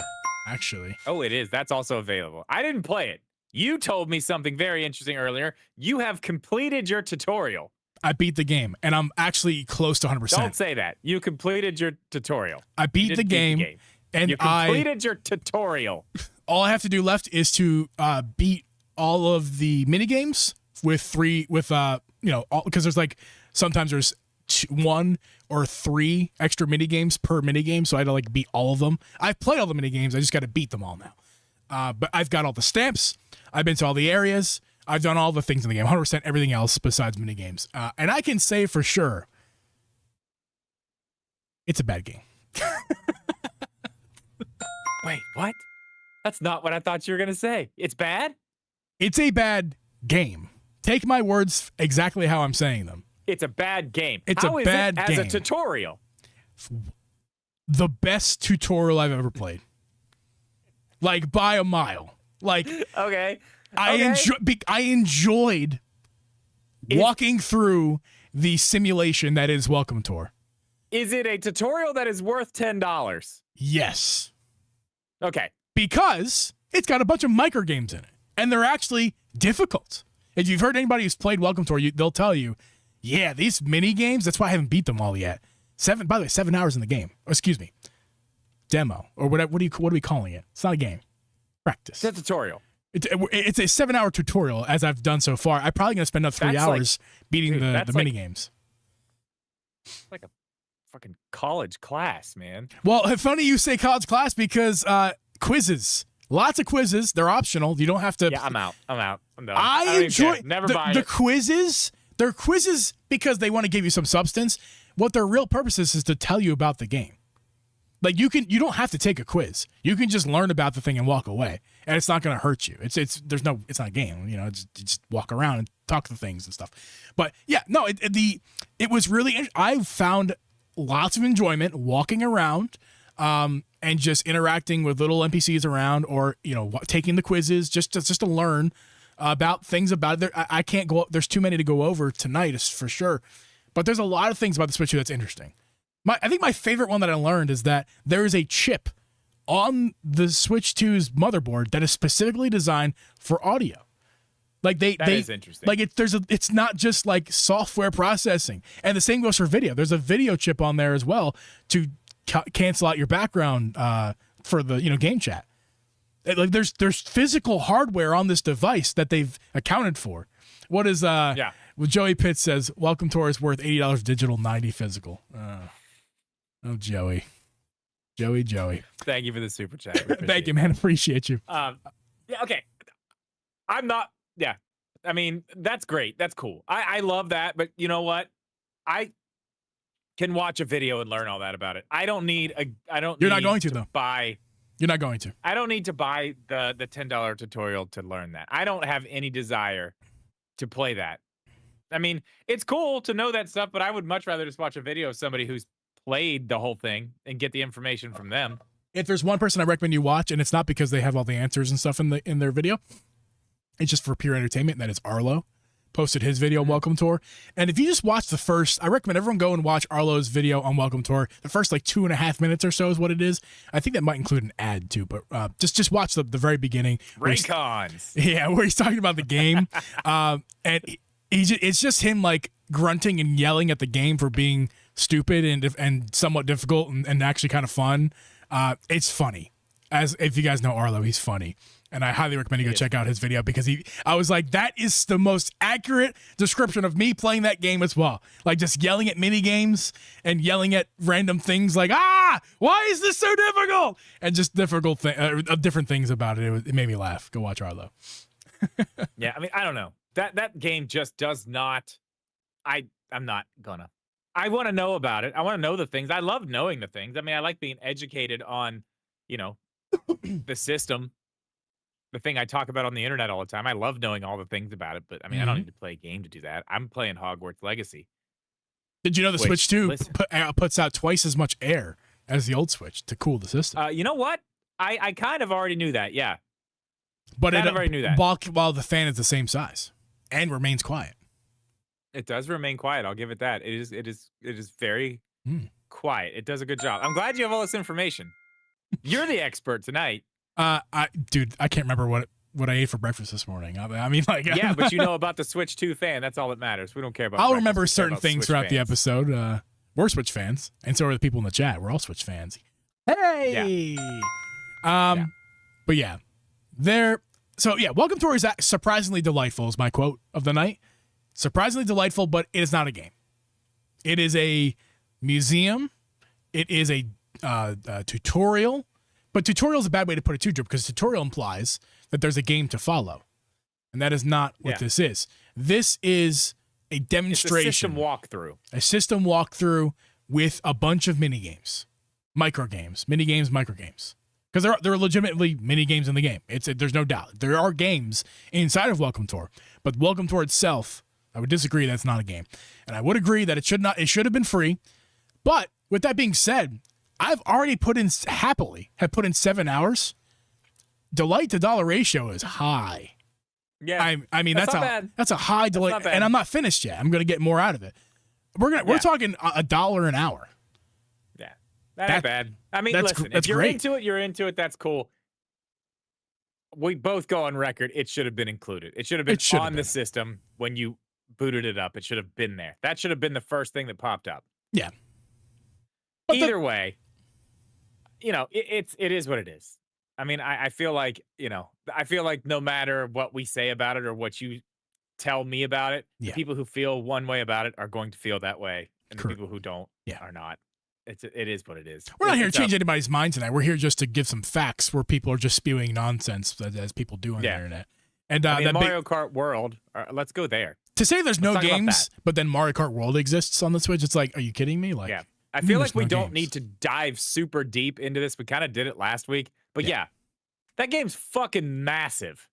actually. Oh, it is. That's also available. I didn't play it. You told me something very interesting earlier. You have completed your tutorial. I beat the game, and I'm actually close to 100%. Don't say that. You completed your tutorial. I beat the game, and you completed your tutorial. All I have to do left is to beat all of the mini games because there's like sometimes there's 1 or 3 extra mini games per mini game, so I had to like beat all of them. I've played all the mini games. I just got to beat them all now. But I've got all the stamps. I've been to all the areas. I've done all the things in the game, 100% everything else besides mini games. And I can say for sure, it's a bad game. Wait, what? That's not what I thought you were gonna say. It's bad? It's a bad game. Take my words exactly how I'm saying them. It's a bad game. It's How a is bad it as a game. tutorial? The best tutorial I've ever played. Like by a mile. Like Okay. I enjoyed walking through the simulation that is Welcome Tour. Is it a tutorial that is worth $10? Yes. Okay. Because it's got a bunch of micro games in it. And they're actually difficult. If you've heard anybody who's played Welcome Tour, they'll tell you, yeah, these mini games, that's why I haven't beat them all yet. 7 hours in the game. Or, excuse me. Demo. Or whatever. What are we calling it? It's not a game. Practice. It's a tutorial. It's a 7-hour tutorial, as I've done so far. I'm probably going to spend another 3 hours beating the mini games. It's like a fucking college class, man. Well, funny you say college class because quizzes. Lots of quizzes. They're optional. You don't have to. Yeah, I'm out. I'm done. I don't even enjoy care. Never the quizzes. They're quizzes because they want to give you some substance. What their real purpose is to tell you about the game. Like you don't have to take a quiz. You can just learn about the thing and walk away, and it's not going to hurt you. It's not a game. You just walk around and talk to things and stuff. But yeah, no, it was really. I found lots of enjoyment walking around, and just interacting with little NPCs around, or taking the quizzes just to learn about things about it. I can't go. There's too many to go over tonight, for sure. But there's a lot of things about the Switch 2 that's interesting. I think my favorite one that I learned is that there is a chip on the Switch 2's motherboard that is specifically designed for audio. Like that is interesting. Like it's not just like software processing, and the same goes for video. There's a video chip on there as well to cancel out your background for the game chat. Like there's physical hardware on this device that they've accounted for. What is Well, Joey Pitts says Welcome Tour is worth $80 digital, $90 physical. Oh, Joey. Thank you for the super chat. Thank you, man. Appreciate you. Yeah, okay. I'm not. Yeah, I mean that's great. That's cool. I love that. But you know what? I can watch a video and learn all that about it. I don't need a. I don't. You're not going to though. Buy. You're not going to. I don't need to buy the $10 tutorial to learn that. I don't have any desire to play that. I mean, it's cool to know that stuff, but I would much rather just watch a video of somebody who's played the whole thing and get the information from them. If there's one person I recommend you watch, and it's not because they have all the answers and stuff in their video, it's just for pure entertainment, and that is Arlo. Posted his video on Welcome Tour. And if you just watch the first, I recommend everyone go and watch Arlo's video on Welcome Tour. The first 2.5 minutes or so is what it is. I think that might include an ad too, but just watch the very beginning. Raycons. Yeah, where he's talking about the game. And it's just him grunting and yelling at the game for being stupid and somewhat difficult and actually kind of fun. It's funny. As if you guys know Arlo, he's funny. And I highly recommend you go check out his video because I was like, that is the most accurate description of me playing that game as well. Like just yelling at mini games and yelling at random things like, why is this so difficult? And just different things about it. It made me laugh. Go watch Arlo. Yeah, I mean, I don't know. That game just does not. I'm not gonna. I want to know about it. I want to know the things. I love knowing the things. I mean, I like being educated on, the system. The thing I talk about on the internet all the time. I love knowing all the things about it, but I mean, I don't need to play a game to do that. I'm playing Hogwarts Legacy. Did you know the Switch 2 puts out twice as much air as the old Switch to cool the system? You know what? I kind of already knew that. Yeah, but I already knew that. While the fan is the same size and remains quiet. It does remain quiet. I'll give it that. It is very quiet. It does a good job. I'm glad you have all this information. You're the expert tonight. Dude, I can't remember what I ate for breakfast this morning. I mean, yeah, but you know about the Switch 2 fan. That's all that matters. We don't care about. I'll remember certain things throughout the episode. We're Switch fans, and so are the people in the chat. We're all Switch fans. Hey. Yeah. But yeah, Welcome Tour is surprisingly delightful. Is my quote of the night. Surprisingly delightful, but it is not a game. It is a museum. It is a tutorial. But tutorial is a bad way to put it too, Drew, because tutorial implies that there's a game to follow. And that is not what this is. This is a demonstration. It's a system walkthrough. A system walkthrough with a bunch of mini games. Micro games. Mini games, micro games. Because there are legitimately mini games in the game. There's no doubt. There are games inside of Welcome Tour, but Welcome Tour itself, I would disagree that's not a game. And I would agree that it should have been free. But with that being said, I've already put in 7 hours. Delight to dollar ratio is high. Yeah. I mean that's not bad. a high delight, and I'm not finished yet. I'm going to get more out of it. We're talking $1 an hour. Yeah. That ain't bad. I mean, that's listen, if you're great. into it, you're into it. That's cool. We both go on record. It should have been included. It should have been on the system when you booted it up. It should have been there. That should have been the first thing that popped up. Yeah. But either way, it is what it is. I mean, I feel like, no matter what we say about it or what you tell me about it, the people who feel one way about it are going to feel that way. And the people who don't are not. It is what it is. We're not here to change anybody's mind tonight. We're here just to give some facts where people are just spewing nonsense as people do on the internet. And Mario Kart World, let's go there. To say there's no games, but then Mario Kart World exists on the Switch, it's like, are you kidding me? Like, I feel like we don't need to dive super deep into this. We kind of did it last week. But that game's fucking massive.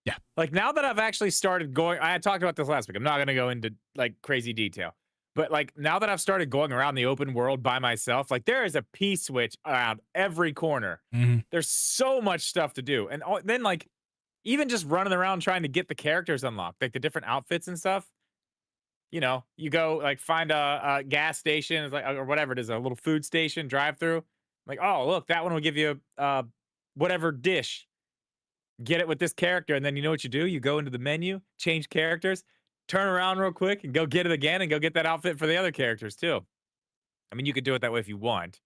Yeah. Like, now that I've actually started going, I had talked about this last week. I'm not going to go into like crazy detail. But like, now that I've started going around the open world by myself, like, there is a P-switch around every corner. Mm-hmm. There's so much stuff to do. And then, like, even just running around trying to get the characters unlocked, like the different outfits and stuff. You go like find a gas station, like, or whatever it is, a little food station, drive through. Like, oh, look, that one will give you whatever dish. Get it with this character, and then you know what you do? You go into the menu, change characters, turn around real quick, and go get it again, and go get that outfit for the other characters too. I mean, you could do it that way if you want.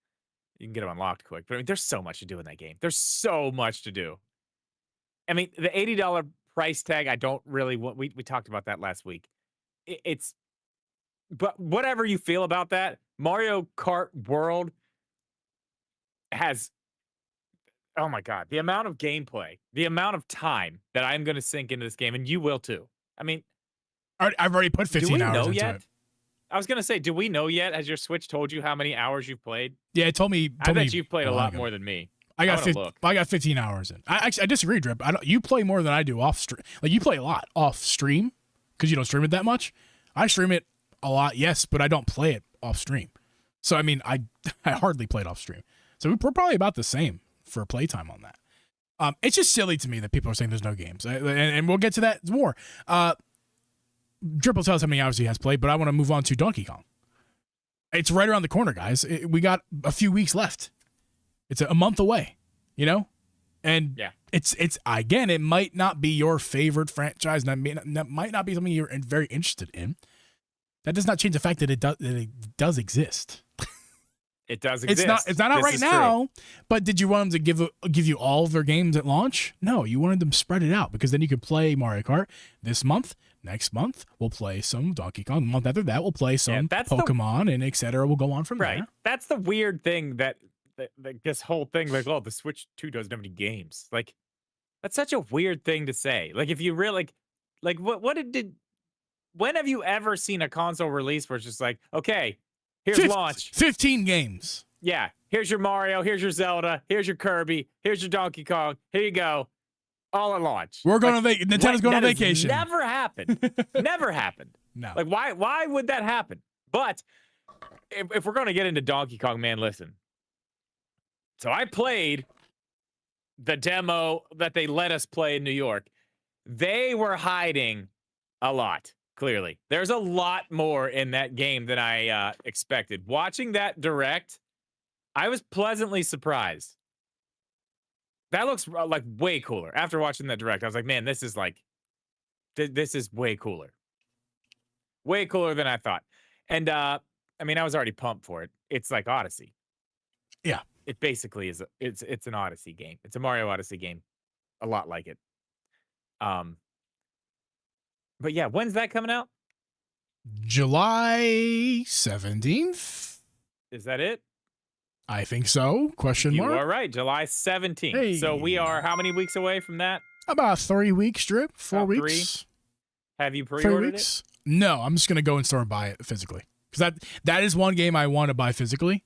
You can get them unlocked quick, but I mean, there's so much to do in that game. There's so much to do. I mean, the $80 price tag, I don't really want. We talked about that last week. But whatever you feel about that, Mario Kart World has, oh my God, the amount of gameplay, the amount of time that I'm going to sink into this game, and you will too. I mean, I've already put 15 hours into it. I was going to say, do we know yet? Has your Switch told you how many hours you've played? Yeah, it told me. I bet you've played a lot more than me. I got 15 hours in. I disagree, Drip. You play more than I do off stream. Like, you play a lot off stream because you don't stream it that much. I stream it a lot, yes, but I don't play it off stream. So I mean, I hardly play it off stream. So we're probably about the same for playtime on that. It's just silly to me that people are saying there's no games, and we'll get to that more. Drip will tell us how many hours he has played, but I want to move on to Donkey Kong. It's right around the corner, guys. We got a few weeks left. It's a month away, and it's again, it might not be your favorite franchise, and that might not be something you're very interested in. That does not change the fact that it does exist. It does exist. It's not out right now. But did you want them to give you all of their games at launch? No, you wanted them to spread it out because then you could play Mario Kart this month. Next month we'll play some Donkey Kong. The month after that we'll play some Pokemon and etc. We'll go on from there. That's the weird thing that this whole thing, like, oh, the Switch 2 doesn't have any games. Like, that's such a weird thing to say. Like, if you really like when have you ever seen a console release where it's just like, okay, here's launch. 15 games. Yeah. Here's your Mario. Here's your Zelda. Here's your Kirby. Here's your Donkey Kong. Here you go. All at launch. We're going to Nintendo's going on vacation. Never happened. Never happened. No. Like, why would that happen? But if we're going to get into Donkey Kong, man, listen. So I played the demo that they let us play in New York. They were hiding a lot. Clearly, there's a lot more in that game than I expected. Watching that direct, I was pleasantly surprised. That looks like way cooler. After watching that direct, I was like, man, this is like, this is way cooler. Way cooler than I thought. And I mean, I was already pumped for it. It's like Odyssey. Yeah. It basically is. It's an Odyssey game. It's a Mario Odyssey game. A lot like it. But yeah, when's that coming out? July 17th. Is that it? I think so. Question mark. You are right. July 17th. Hey. So we are how many weeks away from that? About 3 weeks, Drip. 4 About weeks. 3? Have you 3 pre-ordered weeks? it? No, I'm just going to go in store and buy it physically. Because that is one game I want to buy physically.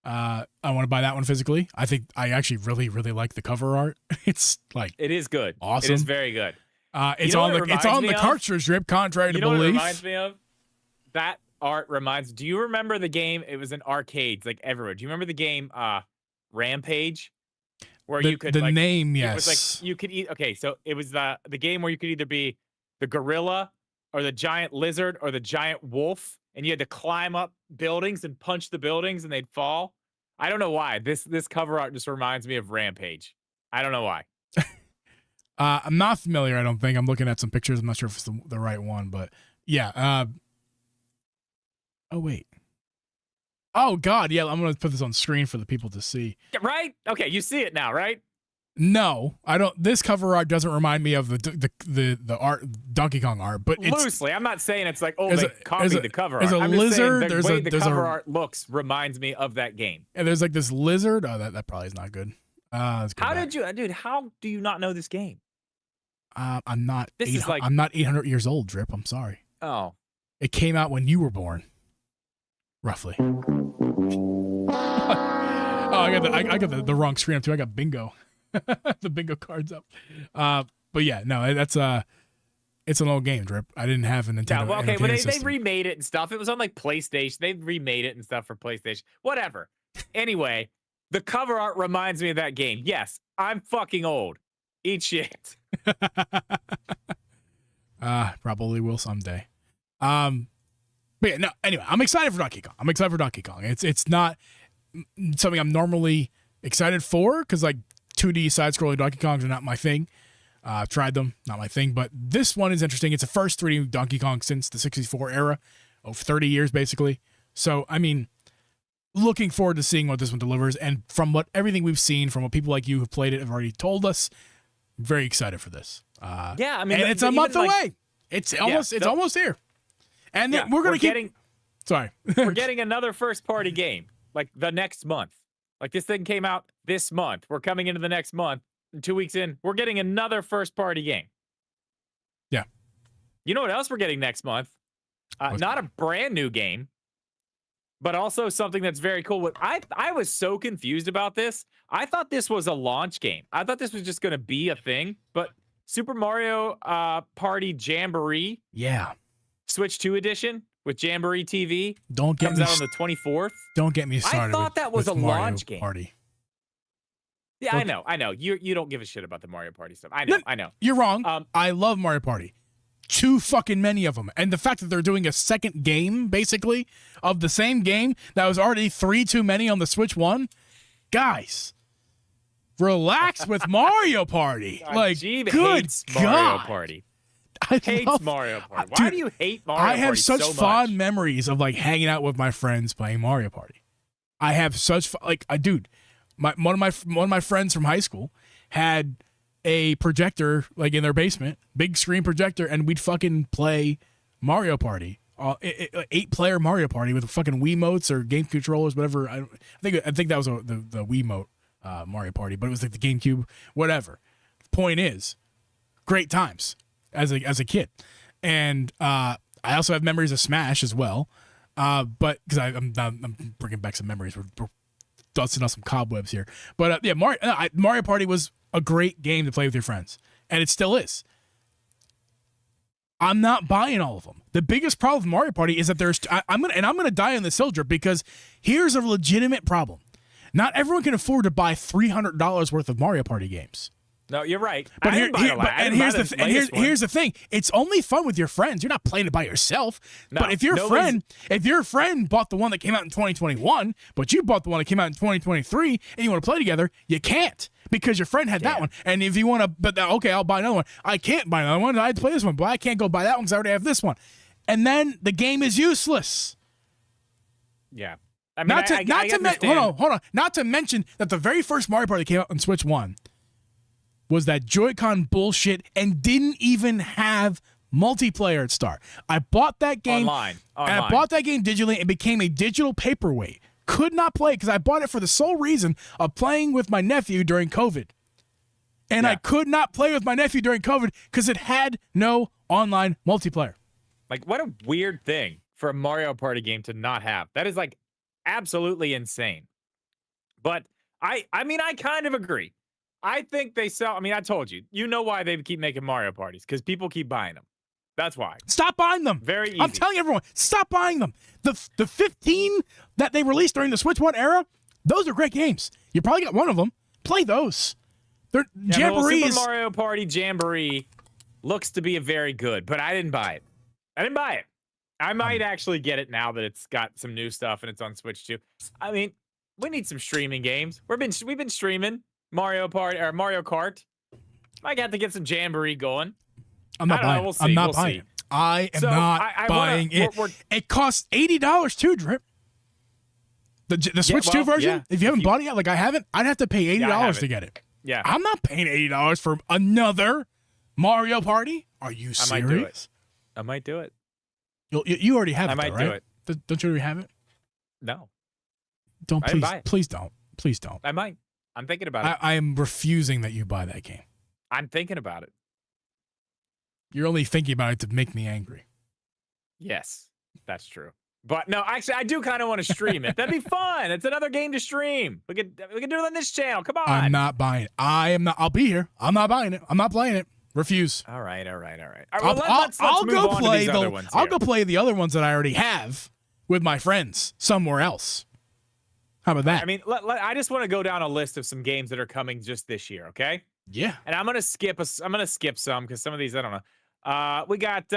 I want to buy that one physically. I think I actually really, really like the cover art. It's like It is good. awesome. It is very good. It's know on what it it's on reminds the me of? cartridge strip, contrary to You know what it belief. reminds me of? That art reminds. Do you remember the game? It was in arcades like everywhere. Do you remember the game Rampage? Where you could The like name, it yes. was like you could eat. Okay, so it was the game where you could either be the gorilla or the giant lizard or the giant wolf, and you had to climb up buildings and punch the buildings and they'd fall. I don't know why. This cover art just reminds me of Rampage. I don't know why. I'm not familiar. I don't think. I'm looking at some pictures. I'm not sure if it's the right one, but yeah. Oh wait. Oh God, yeah. I'm gonna put this on screen for the people to see. Yeah, right? Okay, you see it now, right? No, I don't. This cover art doesn't remind me of the art Donkey Kong art, but it's Loosely. I'm not saying it's like, oh, there's they a- copied there's a- the cover there's art. a I'm just saying lizard, the way the there's cover a- art looks reminds me of that game. and there's like this lizard. Oh, that probably is not good. Let's go How back. did you, dude? How do you not know this game? I'm not. This is like- I'm not 800 years old, Drip. I'm sorry. Oh, It came out when you were born, roughly. Oh, I got the wrong screen up too. I got bingo, the bingo cards up. But yeah, no, that's it's an old game, Drip. I didn't have a Nintendo. yeah. Well, okay, but entertainment they system. remade it and stuff. It was on like PlayStation. They remade it and stuff for PlayStation. Whatever. Anyway, the cover art reminds me of that game. Yes, I'm fucking old. Eat shit. Probably will someday. But yeah, no. Anyway, I'm excited for Donkey Kong. It's not something I'm normally excited for because like 2D side-scrolling Donkey Kongs are not my thing. I've tried them, not my thing. But this one is interesting. It's the first 3D Donkey Kong since the 64 era, of 30 years basically. So I mean, looking forward to seeing what this one delivers. And from what everything we've seen, from what people like you who've played it have already told us, very excited for this. Yeah, I mean, and it's a month away. It's almost here. And then we're gonna keep. Sorry, we're getting another first party game like the next month. Like this thing came out this month. We're coming into the next month. And 2 weeks in, we're getting another first party game. Yeah. You know what else we're getting next month? Not a brand new game, but also something that's very cool. I was so confused about this. I thought this was a launch game. I thought this was just going to be a thing, but Super Mario Party Jamboree. Yeah. Switch 2 edition with Jamboree TV Don't get comes me. out on the 24th. Don't get me started. I thought that was with a Mario launch game. Party. Yeah, Look- I know. You don't give a shit about the Mario Party stuff. I know. You're wrong. I love Mario Party. Too fucking many of them. And the fact that they're doing a second game, basically, of the same game that was already 3 too many on the Switch 1. Guys, relax with Mario Party. Like, Jeeb good hates God. Mario Party. I Hates love- Mario Party. Why Dude, do you hate Mario I Party have such so fond much? memories of like hanging out with my friends playing Mario Party. I have such dude. One of my friends from high school had a projector like in their basement, big screen projector, and we'd fucking play Mario Party, 8-player Mario Party with fucking Wiimotes or game controllers, whatever. I think that was the Wiimote Mario Party, but it was like the GameCube, whatever. Point is, great times as a kid, and I also have memories of Smash as well. But because I'm bringing back some memories, we're dusting off some cobwebs here. But yeah, Mario Party was a great game to play with your friends, and it still is. I'm not buying all of them. The biggest problem with Mario Party is that I'm gonna die on this hill, Drip, because here's a legitimate problem. Not everyone can afford to buy $300 worth of Mario Party games. No, you're right. But I didn't buy the la- I didn't buy the latest one. here's the thing. It's only fun with your friends. You're not playing it by yourself. No, but if your friend bought the one that came out in 2021, but you bought the one that came out in 2023, and you want to play together, you can't because your friend had that Yeah. one. And if you want to, okay, I'll buy another one. I can't buy another one. I had to play this one, but I can't go buy that one because I already have this one. And then the game is useless. Yeah. I mean, I understand. Hold on. Not to mention that the very first Mario Party that came out on Switch 1 was that Joy-Con bullshit and didn't even have multiplayer at start. I bought that game Online. and I bought that game digitally and became a digital paperweight. Could not play because I bought it for the sole reason of playing with my nephew during COVID. And I could not play with my nephew during COVID because it had no online multiplayer. Like, what a weird thing for a Mario Party game to not have. That is like absolutely insane. But I mean, I kind of agree. I think they sell. I mean, I told you. You know why they keep making Mario parties? Because people keep buying them. That's why. Stop buying them. Very easy. I'm telling everyone, stop buying them. The 15 that they released during the Switch 1 era, those are great games. You probably got one of them. Play those. They're Yeah, well, Jamborees. Super Mario Party Jamboree looks to be a very good, but I didn't buy it. I didn't buy it. I might actually get it now that it's got some new stuff and it's on Switch too. I mean, we need some streaming games. We've been streaming Mario Party or Mario Kart. Might have to get some Jamboree going. I'm not buying We'll it. see. I'm not We'll buying see. it. I am So, not I buying wanna- it. we're- It costs $80 too, Drip. The Switch 2 well, version, yeah. if you haven't bought it yet, like I haven't, I'd have to pay $80 to haven't. get it. Yeah, I'm not paying $80 for another Mario Party. Are you serious? I might do it. I might do it. You already have I it, might though, do right? it. Don't you already have it? No, Don't I didn't please, buy it. please don't, please don't. I might. I'm thinking about it. I am refusing that you buy that game. I'm thinking about it. You're only thinking about it to make me angry. Yes, that's true. But no, actually, I do kind of want to stream it. That'd be fun. It's another game to stream. We can do it on this channel. Come on. I'm not buying it. I am not. I'll be here. I'm not buying it. I'm not playing it. Refuse. All right. Well, let's I'll move go on play to these the. other ones I'll here. go play the other ones that I already have with my friends somewhere else. How about that? I mean, I just want to go down a list of some games that are coming just this year. Okay. yeah. And I'm gonna skip some because some of these I don't know. We got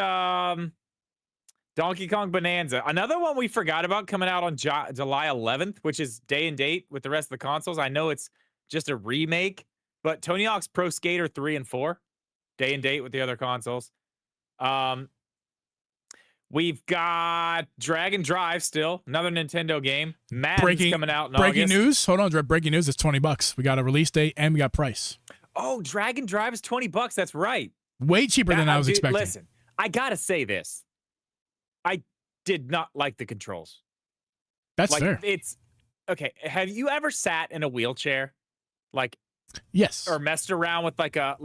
Donkey Kong Bonanza, another one we forgot about coming out on July 11th, which is day and date with the rest of the consoles. I know it's just a remake, but Tony Hawk's Pro Skater 3 and 4, day and date with the other consoles. We've got Dragon Drive still, another Nintendo game. Madden's coming out in breaking August. news. Hold on, Dre. Breaking news. It's $20. We got a release date and we got price. Oh, Dragon Drive is $20. That's right. Way cheaper than I was Dude, expecting. Listen, I gotta say this. I did not like the controls. That's Like fair. it's okay. Have you ever sat in a wheelchair, like, Yes. or messed around with like a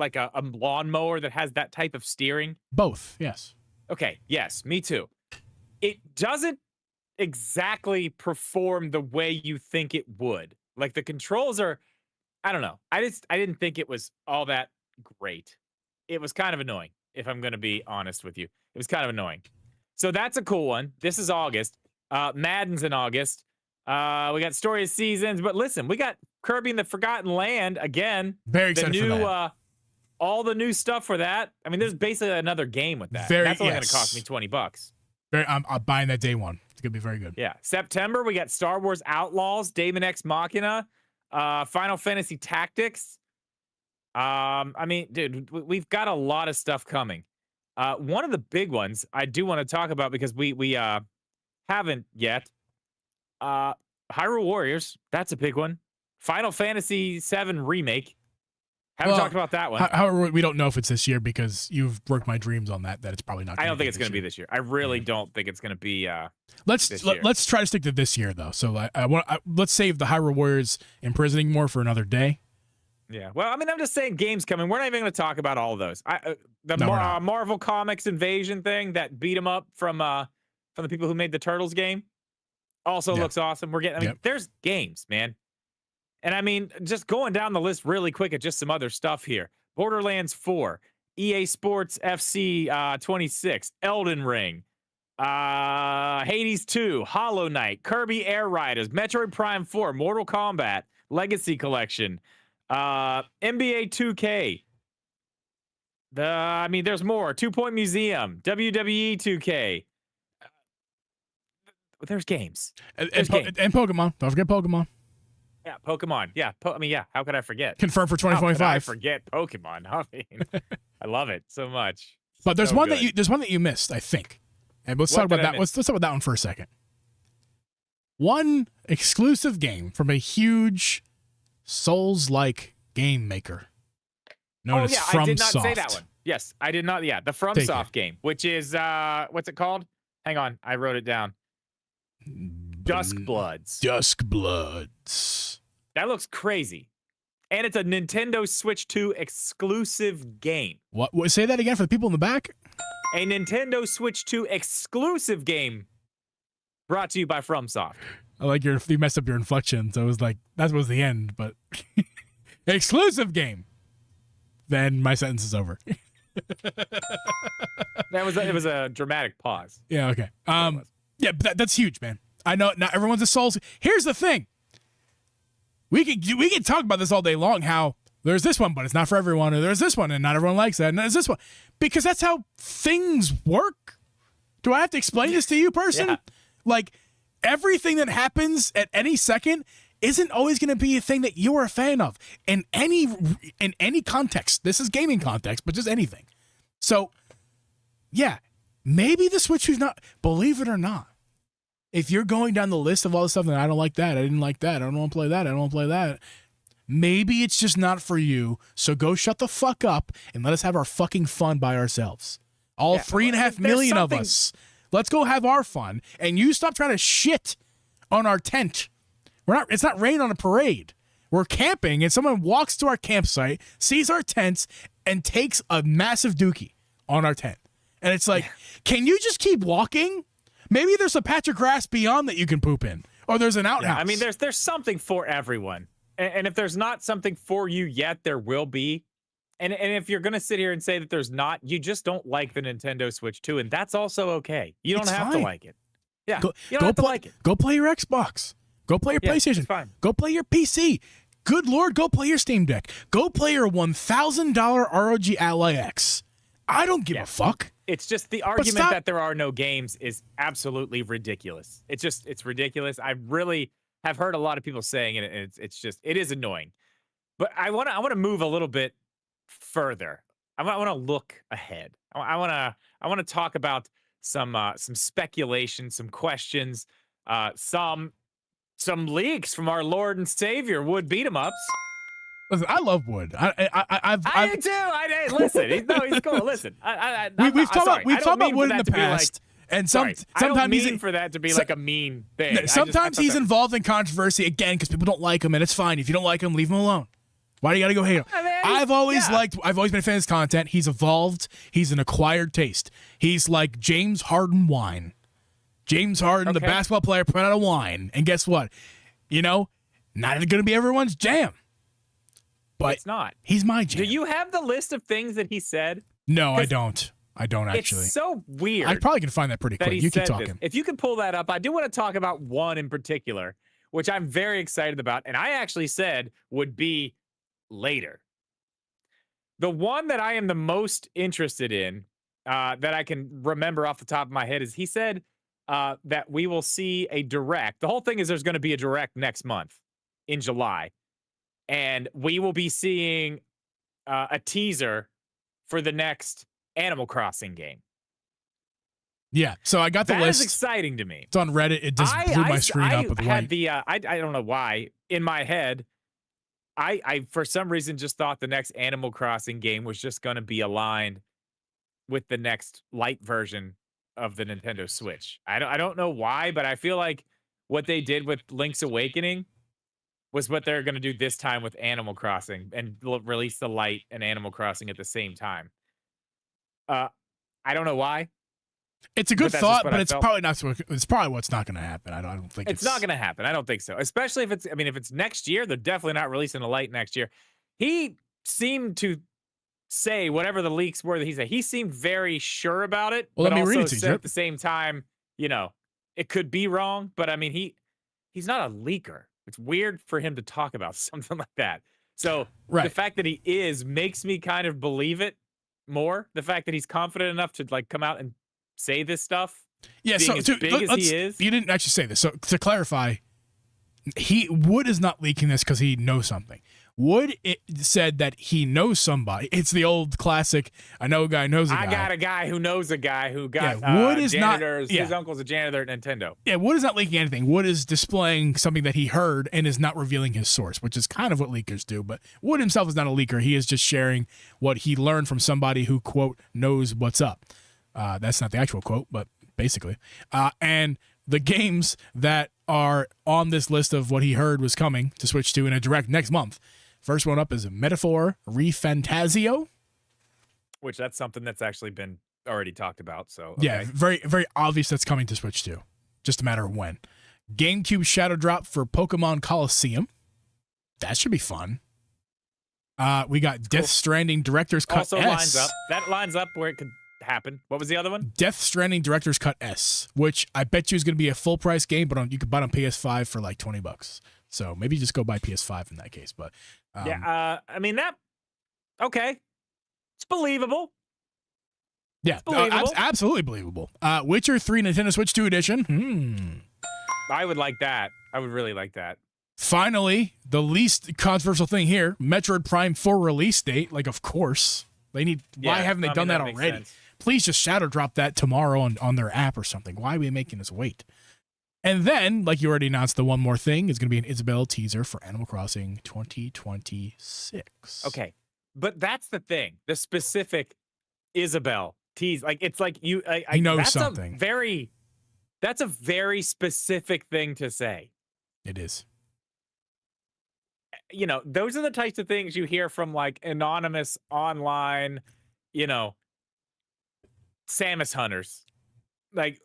lawnmower that has that type of steering? Both. Yes. Okay, yes, me too. It doesn't exactly perform the way you think it would. Like the controls are, I don't know. I didn't think it was all that great. It was kind of annoying, if I'm going to be honest with you. It was kind of annoying. So that's a cool one. This is August. Madden's in August. We got Story of Seasons, but listen, we got Kirby and the Forgotten Land again. Very The excited new, for that. all the new stuff for that. I mean, there's basically another game with that. Very- That's only going to yes. cost me $20. I'm buying that day one. It's gonna be very good. Yeah. September, we got Star Wars Outlaws, Daemon X Machina, Final Fantasy Tactics. I mean, dude, we've got a lot of stuff coming. One of the big ones I do want to talk about because we haven't yet. Hyrule Warriors, that's a big one. Final Fantasy VII Remake. Haven't Well, talked about that one. However, we don't know if it's this year because you've worked my dreams on that. That it's probably not. I don't think it's going going to be this year. I really don't think it's going to be. Let's this year. let's try to stick to this year though. So let's save the Hyrule Warriors imprisoning more for another day. Yeah. Well, I mean, I'm just saying games coming. We're not even going to talk about all of those. The No, we're not. Marvel Comics Invasion thing that beat 'em up from the people who made the Turtles game also Yeah. looks awesome. We're getting. I mean, Yep. there's games, man. And I mean, just going down the list really quick at just some other stuff here. Borderlands 4, EA Sports FC 26, Elden Ring, Hades 2, Hollow Knight, Kirby Air Riders, Metroid Prime 4, Mortal Kombat, Legacy Collection, NBA 2K. I mean, there's more. 2 Point Museum, WWE 2K. There's games. And There's games. Pokemon. Don't forget Pokemon. Yeah, Pokemon. Yeah, I mean, yeah. How could I forget? Confirmed for How could I 2025. forget Pokemon? I mean, I love it so much. But there's So one good. that you missed, I think. And let's What talk about did I that. Let's talk about that one for a second. One exclusive game from a huge Souls-like game maker known Oh as yeah, I did not FromSoft. say that one. Yes, I did not. Yeah, the Take it. FromSoft game, which is what's it called? Hang on, I wrote it down. Dusk Bloods. Dusk Bloods. That looks crazy, and it's a Nintendo Switch 2 exclusive game. What? Say that again for the people in the back. A Nintendo Switch 2 exclusive game brought to you by FromSoft. I like you messed up your inflection, so it was like that was the end, but exclusive game. Then my sentence is over. It was a dramatic pause. Yeah, okay. Yeah, but that's huge, man. I know not everyone's a Souls. Here's the thing. We can talk about this all day long, how there's this one, but it's not for everyone, or there's this one and not everyone likes that, and there's this one. Because that's how things work. Do I have to explain this to you, person? Yeah. Like, everything that happens at any second isn't always going to be a thing that you're a fan of in any context. This is gaming context, but just anything. So, yeah, maybe the Switch is not, believe it or not, if you're going down the list of all the stuff that I don't like that, I didn't like that, I don't want to play that, I don't want to play that, maybe it's just not for you, so go shut the fuck up and let us have our fucking fun by ourselves. All 3.5 million of us. Let's go have our fun, and you stop trying to shit on our tent. It's not rain on a parade. We're camping, and someone walks to our campsite, sees our tents, and takes a massive dookie on our tent. And it's like, can you just keep walking? Maybe there's a patch of grass beyond that you can poop in, or there's an outhouse. Yeah, I mean, there's something for everyone, and if there's not something for you yet, there will be. And if you're gonna sit here and say that there's not, you just don't like the Nintendo Switch 2, and that's also okay. You don't have to like it. Yeah, you don't have to like it. Go play your Xbox. Go play your PlayStation. It's fine. Go play your PC. Good Lord, go play your Steam Deck. Go play your $1,000 ROG Ally X. I don't give a fuck. It's just the argument that there are no games is absolutely ridiculous. It's ridiculous. I really have heard a lot of people saying it, and it is annoying. But I want to move a little bit further. I want to look ahead. I want to talk about some speculation, some questions, some leaks from our Lord and Savior Wood beat 'em ups. Listen, I love Wood. I do too. Listen, he's cool. Listen, we've talked about Wood in the past, and sometimes I don't mean for that to be like a mean thing. Sometimes he's involved in controversy again because people don't like him, and it's fine. If you don't like him, leave him alone. Why do you got to go hate him? I've always been a fan of his content. He's evolved. He's an acquired taste. He's like James Harden wine. James Harden, the basketball player, put out a wine, and guess what? Not going to be everyone's jam. But it's not. He's my jam. Do you have the list of things that he said? No, I don't. I don't actually. It's so weird. I probably can find that pretty quick. You keep talking. If you can pull that up, I do want to talk about one in particular, which I'm very excited about, and I actually said would be later. The one that I am the most interested in, that I can remember off the top of my head, is he said that we will see a direct. The whole thing is there's going to be a direct next month in July. And we will be seeing a teaser for the next Animal Crossing game. Yeah, so I got the list. That is exciting to me. It's on Reddit. It just blew my screen up with light. I don't know why. In my head, I for some reason just thought the next Animal Crossing game was just going to be aligned with the next light version of the Nintendo Switch. I don't know why, but I feel like what they did with Link's Awakening was what they're going to do this time with Animal Crossing and release the Light and Animal Crossing at the same time. I don't know why. It's a good thought, but it's probably not. It's probably what's not going to happen. I don't think it's not going to happen. I don't think so. Especially if it's. I mean, if it's next year, they're definitely not releasing a Light next year. He seemed to say whatever the leaks were that he said. He seemed very sure about it, well, but also said at the same time, it could be wrong. But I mean, he's not a leaker. It's weird for him to talk about something like that. So the fact that he makes me kind of believe it more. The fact that he's confident enough to come out and say this stuff. Yeah, so as big as he is. You didn't actually say this. So to clarify, Wood is not leaking this because he knows something. Wood said that he knows somebody. It's the old classic, I know a guy knows a guy. I got a guy who knows a guy who got Wood is janitors. His uncle's a janitor at Nintendo. Yeah, Wood is not leaking anything. Wood is displaying something that he heard and is not revealing his source, which is kind of what leakers do. But Wood himself is not a leaker. He is just sharing what he learned from somebody who, quote, knows what's up. That's not the actual quote, but basically. And the games that are on this list of what he heard was coming to Switch 2 in a direct next month. First one up is Metaphor ReFantazio. Which that's something that's actually been already talked about. So yeah, very, very obvious that's coming to Switch 2. Just a matter of when. GameCube Shadow Drop for Pokemon Coliseum. That should be fun. We got Death Stranding Director's Cut Also S. lines up. That lines up where it could happen. What was the other one? Death Stranding Director's Cut S, which I bet you is going to be a full price game, but you could buy it on PS5 for like $20. So maybe just go buy PS5 in that case. But I mean that. Okay, it's believable. Yeah, believable. Absolutely believable. Witcher 3 Nintendo Switch 2 edition. I would like that. I would really like that. Finally, the least controversial thing here, Metroid Prime 4 release date. Like, of course. Why haven't they done that already? Sense. Please just shadow drop that tomorrow on their app or something. Why are we making us wait? And then, like you already announced, the one more thing is going to be an Isabelle teaser for Animal Crossing 2026. Okay, but that's the thing. The specific Isabelle tease, like it's like you. He knows that's something. That's a very specific thing to say. It is. You know, those are the types of things you hear from like anonymous online, Samus hunters, like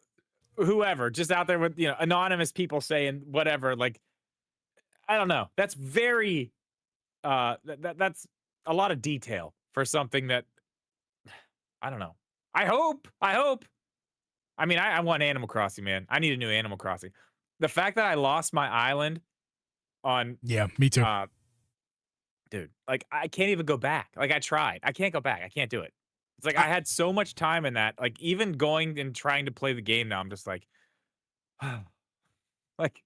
whoever, just out there with, anonymous people saying whatever. Like, I don't know. That's very, that's a lot of detail for something that, I don't know. I hope. I mean, I want Animal Crossing, man. I need a new Animal Crossing. The fact that I lost my island on Yeah, me too. Dude, like I can't even go back. Like I tried. I can't go back. I can't do it. It's like I had so much time in that. Like even going and trying to play the game now, I'm just like, like,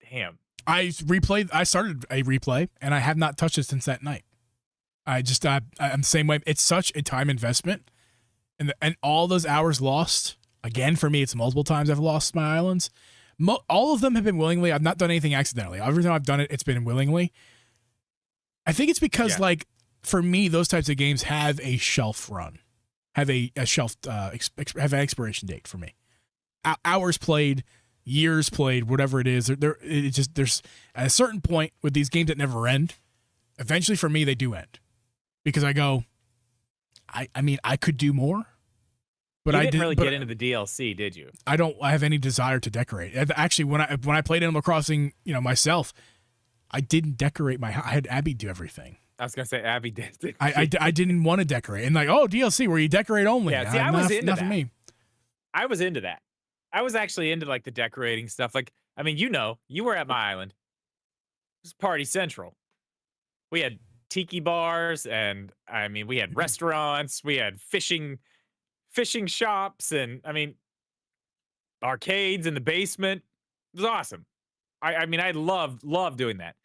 damn. I started a replay and I have not touched it since that night. I'm the same way. It's such a time investment, and all those hours lost. Again, for me, it's multiple times I've lost my islands. All of them have been willingly. I've not done anything accidentally. Every time I've done it, it's been willingly. I think it's because, like, for me, those types of games have a shelf run, have a shelf, have an expiration date for me. Hours played, years played, whatever it is. There's at a certain point with these games that never end. Eventually, for me, they do end because I go. I mean, I could do more. But you didn't really get into the DLC, did you? I don't have any desire to decorate. Actually, when I played Animal Crossing, myself, I didn't decorate my house. I had Abby do everything. I was gonna say Abby did. I didn't want to decorate, and like, DLC where you decorate only. Yeah, see, I was into that. For me. I was into that. I was actually into like the decorating stuff. Like, I mean, you were at my island. It was party central. We had tiki bars, and I mean, we had restaurants. We had fishing shops, and I mean, arcades in the basement. It was awesome. I mean, I love doing that.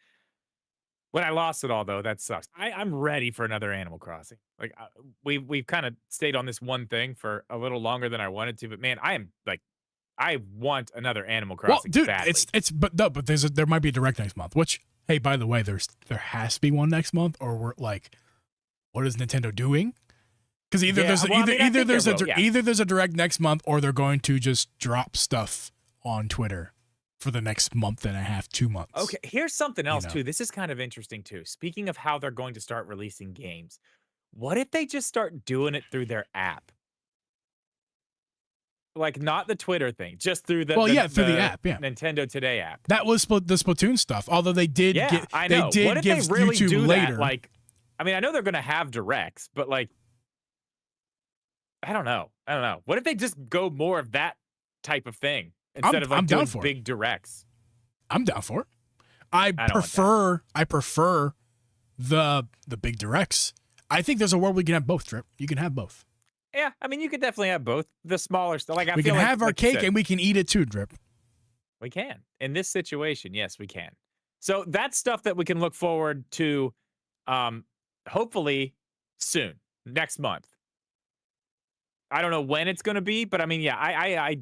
When I lost it all, though, that sucks. I'm ready for another Animal Crossing. Like we've kind of stayed on this one thing for a little longer than I wanted to, but man, I want another Animal Crossing. Well, dude, badly. but there might be a direct next month. Which, hey, by the way, there has to be one next month, or we're like, what is Nintendo doing? Because either there's a direct next month, or they're going to just drop stuff on Twitter for the next month and a half, 2 months. Okay, here's something else too. This is kind of interesting too. Speaking of how they're going to start releasing games, what if they just start doing it through their app? Like not the Twitter thing, just through the through the app, Nintendo Today app. That was the Splatoon stuff. Although they did, I know. They did what if give they really YouTube do later. That? Like, I mean, I know they're going to have directs, but like, I don't know. What if they just go more of that type of thing instead of like doing big directs? I'm down for it. I prefer the big directs. I think there's a world we can have both, Drip. You can have both. Yeah, I mean, you could definitely have both. The smaller stuff, like we can have our cake and we can eat it too, Drip. We can. In this situation, yes, we can. So that's stuff that we can look forward to, hopefully soon, next month. I don't know when it's going to be, but I mean, yeah, I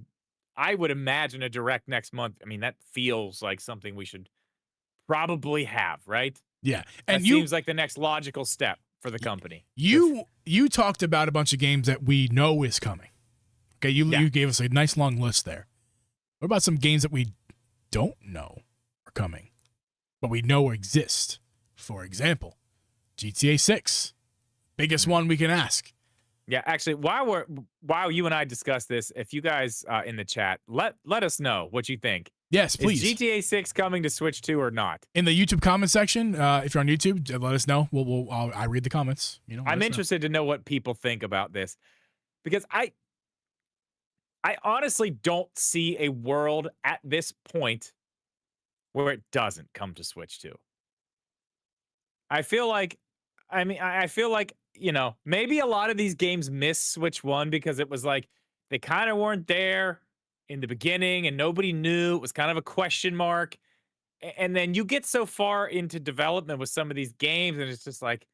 would imagine a direct next month. I mean, that feels like something we should probably have, right? Yeah, and seems like the next logical step for the company. You talked about a bunch of games that we know is coming. Okay, you gave us a nice long list there. What about some games that we don't know are coming, but we know exist? For example, GTA 6, biggest one we can ask. Yeah, actually, while you and I discuss this, if you guys in the chat, let us know what you think. Yes, please. Is GTA 6 coming to Switch 2 or not? In the YouTube comment section, if you're on YouTube, let us know. I read the comments. I'm interested to know what people think about this because I honestly don't see a world at this point where it doesn't come to Switch 2. I feel like, maybe a lot of these games miss Switch 1 because it was like they kind of weren't there in the beginning and nobody knew. It was kind of a question mark. And then you get so far into development with some of these games and it's just like,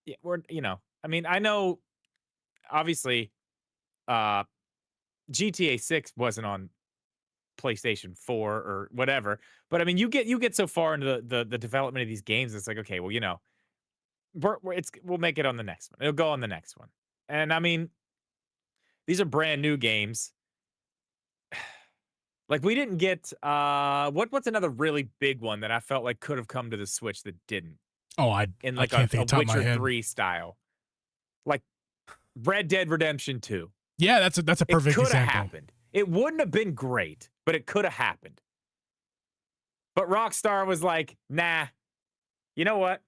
yeah, I know obviously GTA 6 wasn't on PlayStation 4 or whatever, but I mean you get so far into the development of these games, it's like, okay, well, we'll make it on the next one. It'll go on the next one. And I mean, these are brand new games. Like we didn't get what's another really big one that I felt like could have come to the Switch that didn't? Oh, In I like can't a think of the top of my Witcher head. 3 style. Like Red Dead Redemption 2. Yeah, that's a It perfect could have example. happened. It wouldn't have been great, but it could have happened. But Rockstar was like, nah, you know what?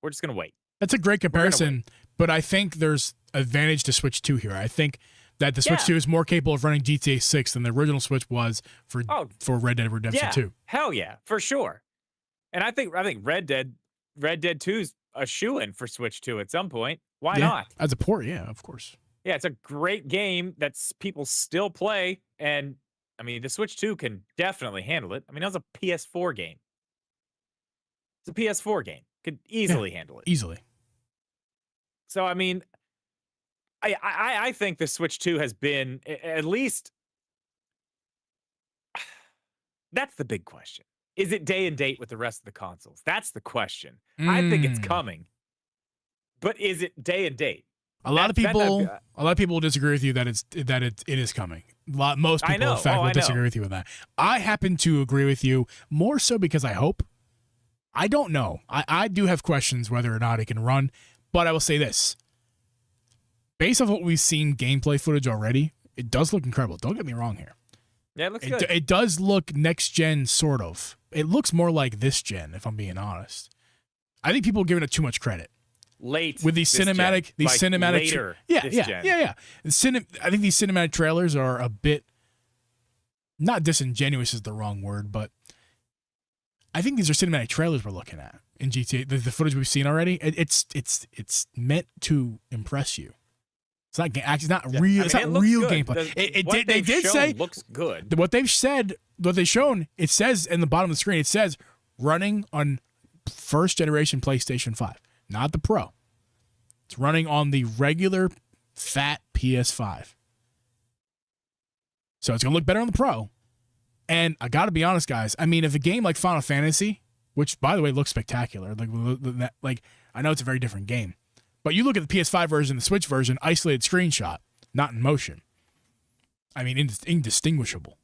We're just going to wait. That's a great comparison, but I think there's advantage to Switch 2 here. I think that the Switch 2 is more capable of running GTA 6 than the original Switch was for Red Dead Redemption 2. Hell yeah, for sure. And I think Red Dead 2's a shoo-in for Switch 2 at some point. Why not? As a port, yeah, of course. Yeah, it's a great game that people still play. And I mean, the Switch 2 can definitely handle it. I mean, that was a PS4 game. It's a PS4 game. Could easily handle it. Easily. So, I mean, I think the Switch 2 has been at least. That's the big question. Is it day and date with the rest of the consoles? That's the question. I think it's coming. But is it day and date? A lot of people will disagree with you that it is coming. Most people, in fact, will disagree with you with that. I happen to agree with you more so because I hope. I don't know. I do have questions whether or not it can run, but I will say this. Based on what we've seen gameplay footage already, it does look incredible. Don't get me wrong here. Yeah, it looks good. It does look next gen, sort of. It looks more like this gen, if I'm being honest. I think people are giving it too much credit. Late with these cinematic, later. I think these cinematic trailers are a bit, not disingenuous is the wrong word, but I think these are cinematic trailers we're looking at in GTA. The footage we've seen already, it's meant to impress you. It's not real. It's not real gameplay. They did say looks good. What they've shown. It says in the bottom of the screen. It says running on first generation PlayStation 5, not the Pro. It's running on the regular fat PS5. So it's gonna look better on the Pro. And I got to be honest, guys. I mean, if a game like Final Fantasy, which by the way looks spectacular, like I know it's a very different game. But you look at the PS5 version, the Switch version, isolated screenshot, not in motion. I mean, indistinguishable.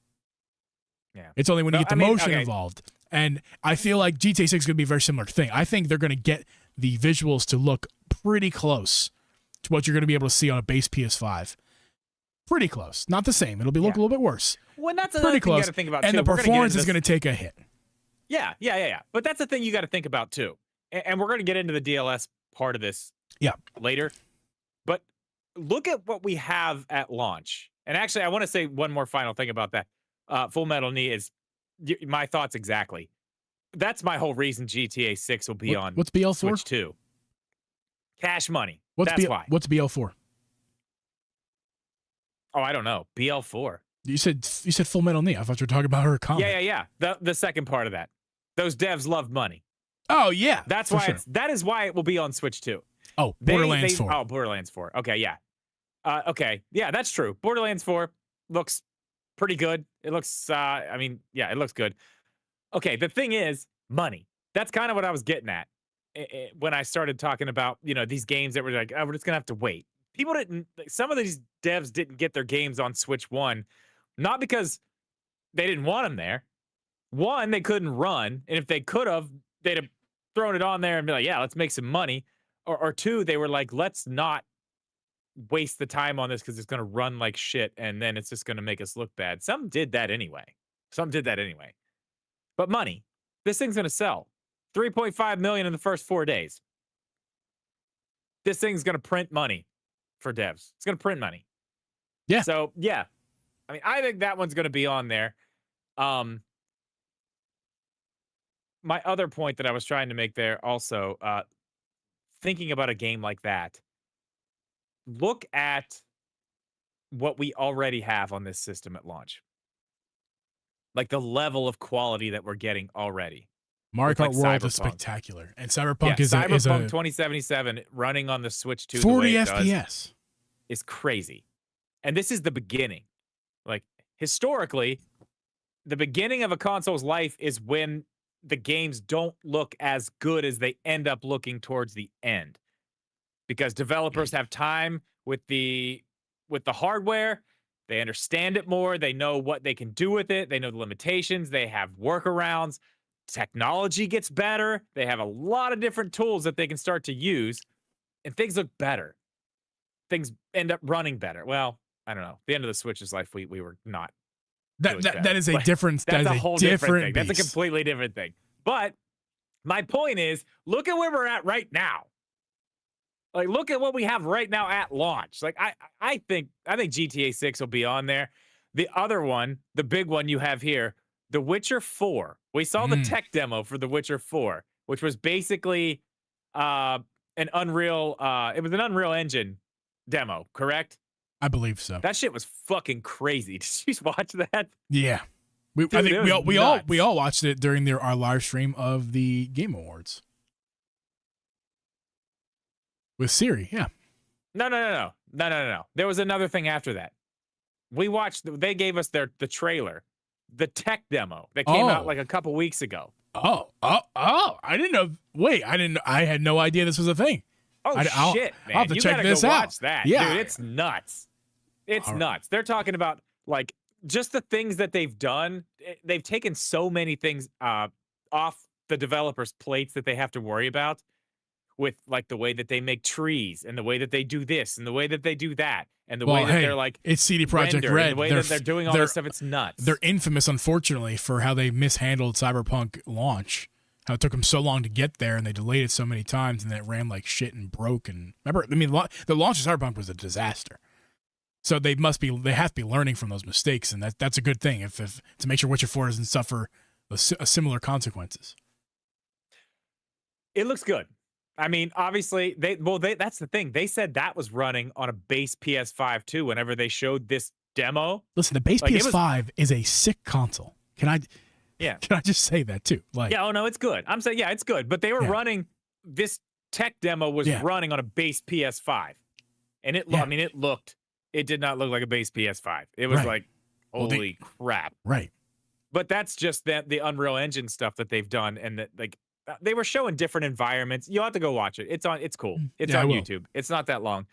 Yeah. It's only when you get the motion involved. And I feel like GTA 6 is going to be a very similar thing. I think they're going to get the visuals to look pretty close to what you're going to be able to see on a base PS5. Pretty close. Not the same. It'll look a little bit worse. Well, that's another thing you got to think about, too. And the performance is going to take a hit. Yeah. But that's the thing you got to think about, too. And we're going to get into the DLS part of this later. But look at what we have at launch. And actually, I want to say one more final thing about that. Full Metal Knee is my thoughts exactly. That's my whole reason GTA 6 will be on what's BL4? Switch 2. Cash money. That's why. What's BL4? Oh, I don't know. BL4. You said Full Metal Knee. I thought you were talking about her comment. Yeah. The second part of that. Those devs love money. Oh yeah. That's why that is why it will be on Switch 2. Oh, Borderlands 4. Oh, Borderlands 4. Okay, yeah. Okay. Yeah, that's true. Borderlands 4 looks pretty good. It looks it looks good. Okay, the thing is money. That's kind of what I was getting at when I started talking about, these games that were like, oh, we're just going to have to wait. Some of these devs didn't get their games on Switch 1, not because they didn't want them there. One, they couldn't run. And if they could have, they'd have thrown it on there and be like, yeah, let's make some money. Or two, they were like, let's not waste the time on this because it's going to run like shit. And then it's just going to make us look bad. Some did that anyway. Some did that anyway. But money. This thing's going to sell. 3.5 million in the first 4 days. This thing's going to print money for devs. It's going to print money. Yeah. So, yeah. I mean, I think that one's going to be on there. My other point that I was trying to make there also, thinking about a game like that, look at what we already have on this system at launch. Like the level of quality that we're getting already. Mario Kart like World is Cyberpunk. spectacular, and Cyberpunk is Cyberpunk a 2077 running on the Switch 2 40 the way it does FPS. is crazy. And this is the beginning. Like historically, the beginning of a console's life is when the games don't look as good as they end up looking towards the end. Because developers have time with the hardware, they understand it more, they know what they can do with it, they know the limitations, they have workarounds, technology gets better, they have a lot of different tools that they can start to use, and things look better. Things end up running better. Well, I don't know. At the end of the Switch's life, we were not. That is a different. That's that is a whole different thing. beast. That's a completely different thing. But my point is, look at where we're at right now. Like, look at what we have right now at launch. Like, I think GTA 6 will be on there. The other one, the big one you have here, The Witcher 4. We saw the tech demo for The Witcher 4, which was basically an Unreal. It was an Unreal Engine demo, correct? I believe so. That shit was fucking crazy. Did you watch that? Yeah, I think we all watched it during our live stream of the Game Awards with Siri. Yeah. No. There was another thing after that. We watched. They gave us the trailer, the tech demo that came out like a couple weeks ago. Oh! I didn't know. Wait, I had no idea this was a thing. Oh shit, man! I'll have to you check gotta this go out. watch that, Yeah. dude. It's nuts. It's nuts. They're talking about like just the things that they've done. They've taken so many things off the developers' plates that they have to worry about, with like the way that they make trees and the way that they do this and the way that they do that and the way that they're like it's CD Projekt Red. The way that they're doing all this stuff, it's nuts. They're infamous, unfortunately, for how they mishandled Cyberpunk launch. How it took them so long to get there, and they delayed it so many times, and then it ran like shit and broke. And remember, I mean, the launch of Cyberpunk was a disaster. So they have to be learning from those mistakes, and that's a good thing. If to make sure Witcher 4 doesn't suffer similar consequences. It looks good. I mean, obviously, that's the thing. They said that was running on a base PS5 too. Whenever they showed this demo, listen, the base PS5 is a sick console. Can I just say that too? Like, yeah, oh no, it's good. I'm saying, yeah, it's good. But they were running this tech demo was running on a base PS5, and it did not look like a base PS5. It was like, holy crap. Right. But that's just the Unreal Engine stuff that they've done, and that like they were showing different environments. You'll have to go watch it. It's cool. It's on YouTube. It's not that long.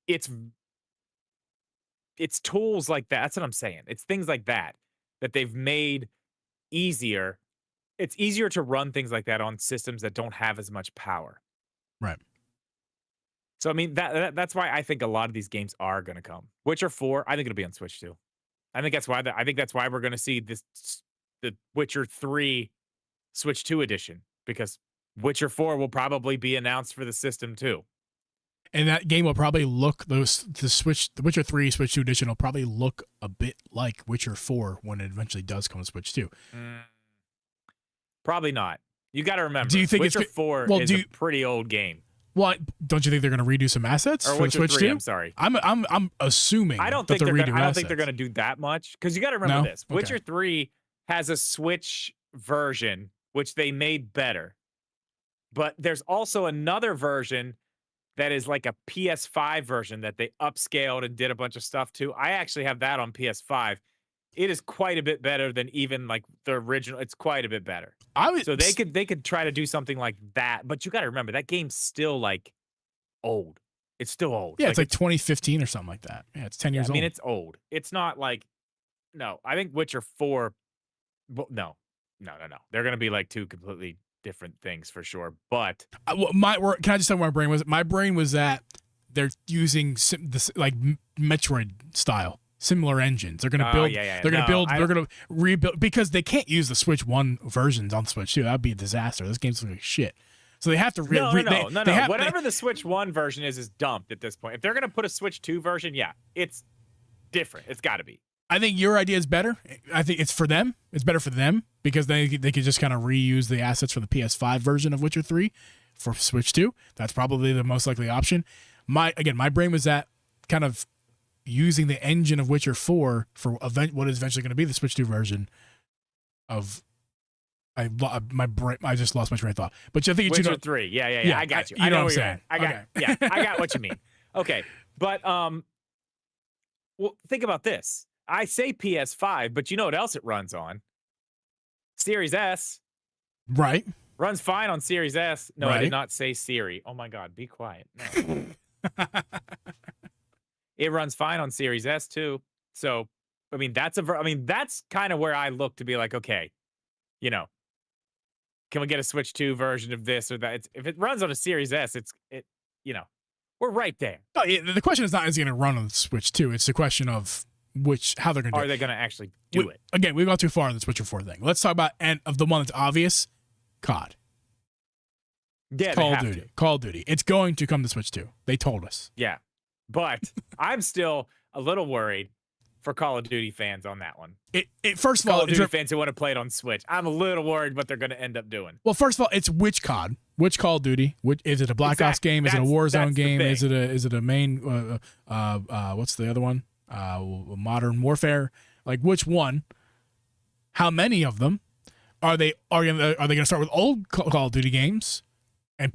It's tools like that. That's what I'm saying. It's things like that they've made easier. It's easier to run things like that on systems that don't have as much power. Right. So I mean that's why I think a lot of these games are going to come. Witcher 4, I think it'll be on Switch too. I think that's why we're going to see the Witcher 3 Switch 2 edition, because Witcher 4 will probably be announced for the system too. And that game will probably look the Witcher 3 Switch 2 edition will probably look a bit like Witcher 4 when it eventually does come to Switch 2. Probably not. You got to remember. Do you think Witcher 4 is a pretty old game? What? Don't you think they're going to redo some assets or for Witcher the Switch 3, 2? I'm sorry. I'm assuming. I don't think they're going to do that much, because you got to remember this. Okay. Witcher 3 has a Switch version which they made better, but there's also another version that is like a PS5 version that they upscaled and did a bunch of stuff to. I actually have that on PS5. It is quite a bit better than even like the original. It's quite a bit better. So they could try to do something like that, but you got to remember that game's still like old. It's still old. Yeah, it's like 2015 or something like that. Yeah, it's 10 years old. I mean, it's old. It's not like, no, I think Witcher 4, no. They're going to be like two completely different things for sure. But can I just tell you what my brain was? My brain was that they're using this like Metroid style similar engines. They're gonna Oh, build. yeah. They're gonna No, build. They're gonna rebuild because they can't use the Switch 1 versions on the Switch 2. That'd be a disaster. This game's like shit. So they have to. No. They Whatever the Switch 1 version is dumped at this point. If they're gonna put a Switch 2 version, yeah, it's different. It's got to be. I think your idea is better. I think it's for them. It's better for them because they could just kind of reuse the assets for the PS5 version of Witcher 3 for Switch 2. That's probably the most likely option. My brain was at kind of using the engine of Witcher 4 for what is eventually going to be the Switch 2 version of. I just lost my train of thought. But I think it's Witcher 3. Yeah. I got you. I know what you're saying. I got what you mean. Okay, but well, think about this. I say PS5, but you know what else it runs on? Series S. Right. Runs fine on Series S. No, Right. I did not say Siri. Oh my God, be quiet. No. It runs fine on Series S too. So, I mean, that's kind of where I look to be like, okay, you know, can we get a Switch 2 version of this or that? If it runs on a Series S, we're right there. Oh, yeah, the question is not is it going to run on the Switch 2. It's the question of how they're going to do it. Are they going to actually do it? Again, we've gone too far in the Switcher 4 thing. Let's talk about of the one that's obvious, COD. Yeah, Call of Duty. Call of Duty. It's going to come to Switch 2. They told us. Yeah. But I'm still a little worried for Call of Duty fans on that one. First of all, Call of Duty fans who want to play it on Switch. I'm a little worried what they're going to end up doing. Well, first of all, it's which COD? Which Call of Duty? Is it a Black Ops game? Is it a Warzone game? Is it a main what's the other one? Modern Warfare? Like which one? How many of them? Are they going to start with old Call of Duty games and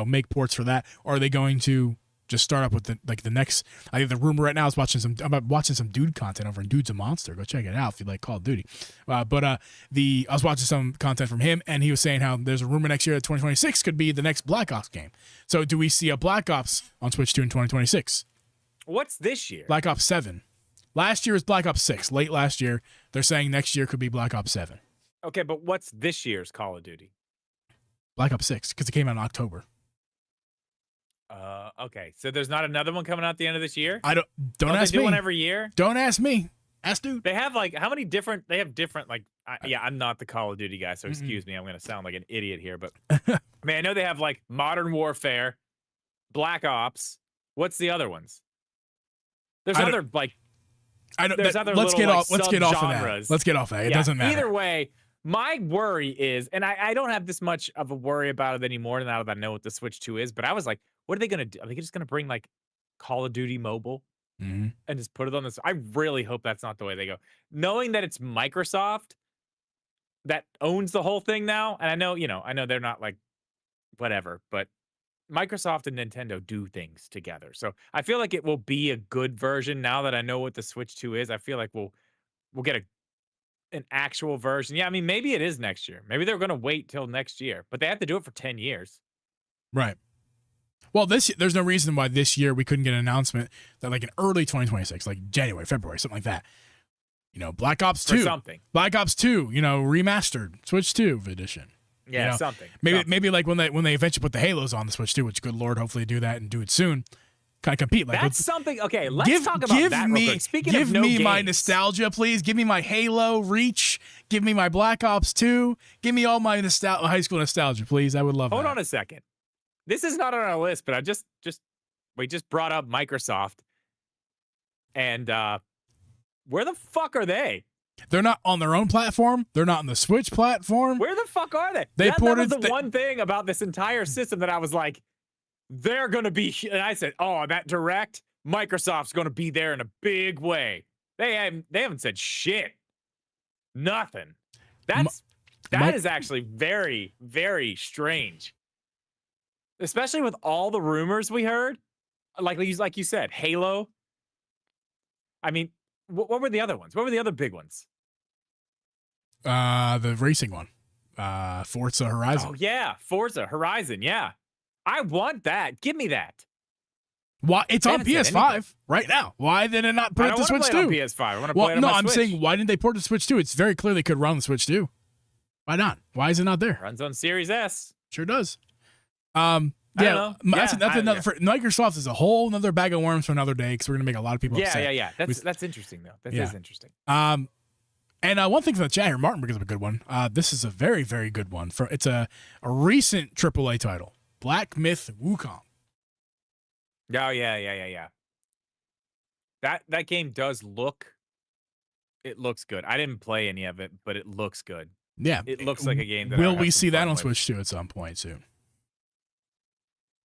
make ports for that? Or are they going to just start up with the next? I think the rumor right now is I'm watching some dude content over in Dude's a Monster. Go check it out if you like Call of Duty. I was watching some content from him, and he was saying how there's a rumor next year that 2026 could be the next Black Ops game. So do we see a Black Ops on Switch 2 in 2026? What's this year? Black Ops 7. Last year was Black Ops 6. Late last year. They're saying next year could be Black Ops 7. Okay, but what's this year's Call of Duty? Black Ops 6, because it came out in October. Okay, so there's not another one coming out at the end of this year? Don't ask they do me. one every year? Don't ask me. Ask Dude. They have how many different? They have different I'm not the Call of Duty guy, so excuse me. I'm going to sound like an idiot here, but I know they have Modern Warfare, Black Ops. What's the other ones? There's other let's get off of that. Let's get off of that. It doesn't matter. Either way, my worry is, and I don't have this much of a worry about it anymore now that I know what the Switch 2 is, but I was like, what are they going to do? Are they just going to bring Call of Duty Mobile and just put it on this? I really hope that's not the way they go. Knowing that it's Microsoft that owns the whole thing now, and I know they're not whatever, but Microsoft and Nintendo do things together. So I feel like it will be a good version now that I know what the Switch 2 is. I feel like we'll get an actual version. Yeah, I mean, maybe it is next year. Maybe they're going to wait till next year, but they have to do it for 10 years. Right. Well, there's no reason why this year we couldn't get an announcement that in early 2026, like January, February, something like that. Black Ops 2. Something. Black Ops 2, remastered, Switch 2 edition. Yeah, something. Maybe when they eventually put the Halos on the Switch 2, which good Lord, hopefully do that and do it soon. Kind of compete. That's something. Okay, let's talk about that real quick. Speaking of no give me my games. nostalgia, please. Give me my Halo Reach. Give me my Black Ops 2. Give me all my high school nostalgia, please. I would love that. Hold on a second. This is not on our list, but we just brought up Microsoft. And where the fuck are they? They're not on their own platform. They're not on the Switch platform. Where the fuck are they? That was the one thing about this entire system that I was like, they're going to be, and I said, oh, that direct, Microsoft's going to be there in a big way. They haven't said shit. Nothing. That is actually very, very strange. Especially with all the rumors we heard. Like you said, Halo. I mean, what were the other ones? What were the other big ones? The racing one. Forza Horizon. Oh, yeah. Forza Horizon. Yeah. I want that. Give me that. Why? It's on PS5 right now. Why did it not put it to Switch 2? I don't want to play it on PS5. I want to play it on my I'm Switch. saying, why didn't they port it to Switch 2? It's very clear they could run on the Switch 2. Why not? Why is it not there? Runs on Series S. Sure does. I don't know. That's Yeah, another. For Microsoft is a whole another bag of worms for another day because we're gonna make a lot of people upset. Yeah. That's interesting though. That is interesting. And one thing from the chat here, Martin brings up a good one. This is a very, very good one. It's a recent AAA title, Black Myth Wukong. Oh yeah. That game does look. It looks good. I didn't play any of it, but it looks good. Yeah, It looks like a game that. Will we see that on Switch too at some point soon?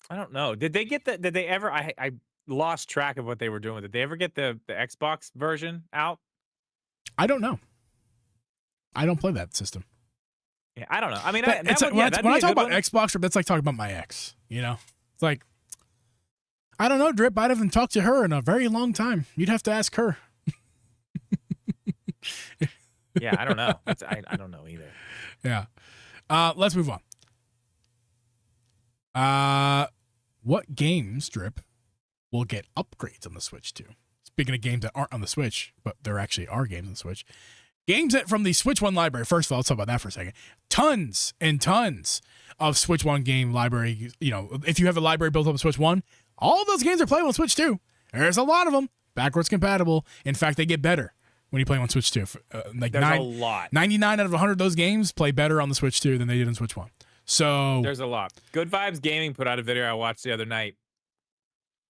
I don't know. Did they get the? Did they ever? I lost track of what they were doing. Did they ever get the Xbox version out? I don't know. I don't play that system. Yeah, I don't know. I mean, when I talk about Xbox, that's like talking about my ex. You know, it's like I don't know, Drip. I haven't talked to her in a very long time. You'd have to ask her. Yeah, I don't know. I don't know either. Yeah. Let's move on. What games, Drip, will get upgrades on the Switch too? Speaking of games that aren't on the Switch, but there actually are games on the Switch. Games that from the Switch One library. First of all, let's talk about that for a second. Tons and tons of Switch One game library. You know, if you have a library built up on Switch One, all of those games are playable on Switch 2. There's a lot of them. Backwards compatible. In fact, they get better when you play them on Switch 2. There's a lot. 99 out of 100 of those games play better on the Switch 2 than they did on Switch 1. So there's a lot. Good Vibes Gaming put out a video I watched the other night.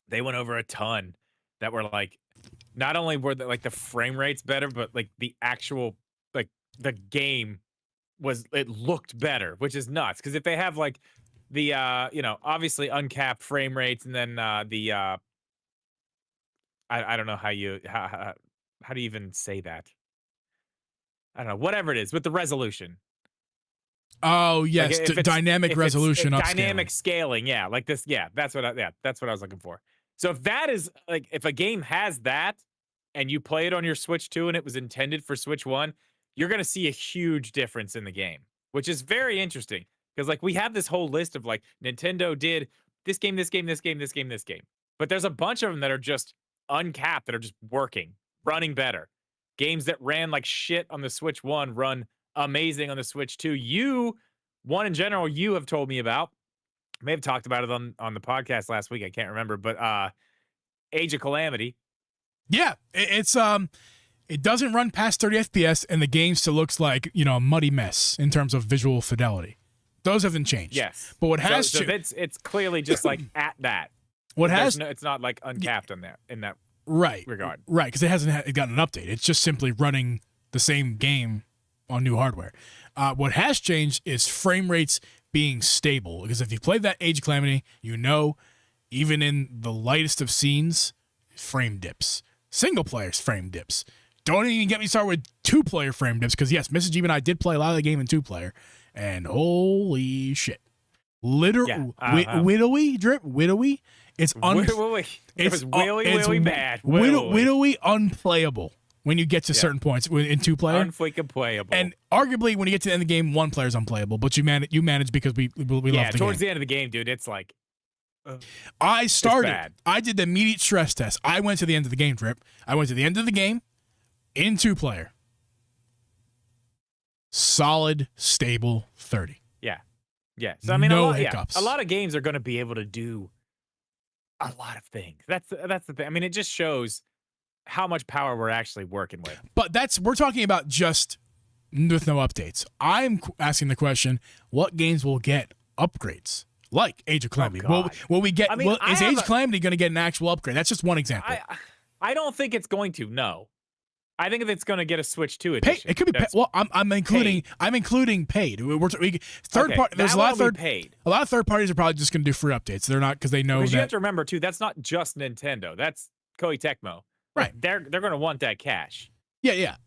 They went over a ton that were like, not only were the frame rates better, but like the actual the game it looked better, which is nuts. Because if they have like the obviously uncapped frame rates, and then I don't know how do you even say that? I don't know, whatever it is with the resolution. Oh yes, like dynamic resolution, dynamic scaling. Yeah, like this. Yeah, that's what I was looking for. So if that is like, if a game has that, and you play it on your Switch 2, and it was intended for Switch 1, you're gonna see a huge difference in the game, which is very interesting. Because like we have this whole list of like Nintendo did this game, this game, this game, this game, this game, but there's a bunch of them that are just uncapped, that are just working, running better. Games that ran like shit on the Switch 1 run amazing on the Switch 2. One in general, you have told me about. I may have talked about it on the podcast last week. I can't remember, but Age of Calamity. Yeah, it doesn't run past 30 FPS, and the game still looks like a muddy mess in terms of visual fidelity. Those haven't changed. Yes, but what has so it's clearly just like at that. It's not like uncapped in that regard. Right, because it hasn't gotten an update. It's just simply running the same game on new hardware. What has changed is frame rates being stable, because if you play that Age of Calamity, even in the lightest of scenes, frame dips. Single players frame dips. Don't even get me started with 2-player frame dips, because yes, Mrs. Jeep and I did play a lot of the game in 2-player, and holy shit. Literally, widowy, Drip, widowy. It was willy bad. Widowy unplayable when you get to certain points in 2-player. Unfreaking playable. And arguably, when you get to the end of the game, 1 player is unplayable, but you manage because we love the game. Yeah, towards the end of the game, dude, it's like... I did the immediate stress test. I went to the end of the game, Drip. I went to the end of the game in 2-player. Solid, stable 30. Yeah. So I mean, no hiccups. A lot of games are going to be able to do a lot of things. That's the thing. I mean, it just shows how much power we're actually working with. But we're talking about just with no updates. I'm asking the question: what games will get upgrades? Like Age of Calamity. Will we get? Is Age of Calamity going to get an actual upgrade? That's just one example. I don't think it's going to. No, I think it's going to get a Switch 2 edition. It could be. I'm including paid. Third party. There's a lot of paid. A lot of third parties are probably just going to do free updates. They're not, because they know that. You have to remember too. That's not just Nintendo. That's Koei Tecmo. Right. They're going to want that cash. Yeah.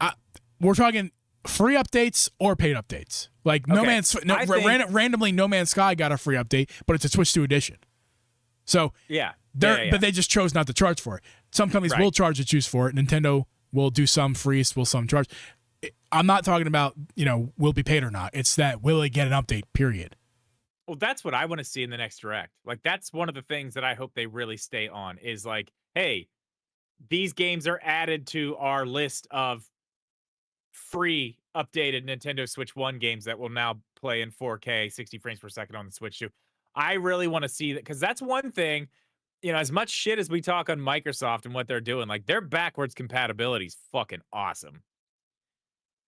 We're talking free updates or paid updates. Like randomly, No Man's Sky got a free update, but it's a Switch 2 edition. So but they just chose not to charge for it. Some companies will charge to choose for it. Nintendo will do some free, will some charge. I'm not talking about will it be paid or not. It's that will it get an update? Period. Well, that's what I want to see in the next Direct. Like, that's one of the things that I hope they really stay on, is like, hey, these games are added to our list of free updated Nintendo Switch 1 games that will now play in 4K 60 frames per second on the Switch 2. I really want to see that because that's one thing. As much shit as we talk on Microsoft and what they're doing, like their backwards compatibility is fucking awesome.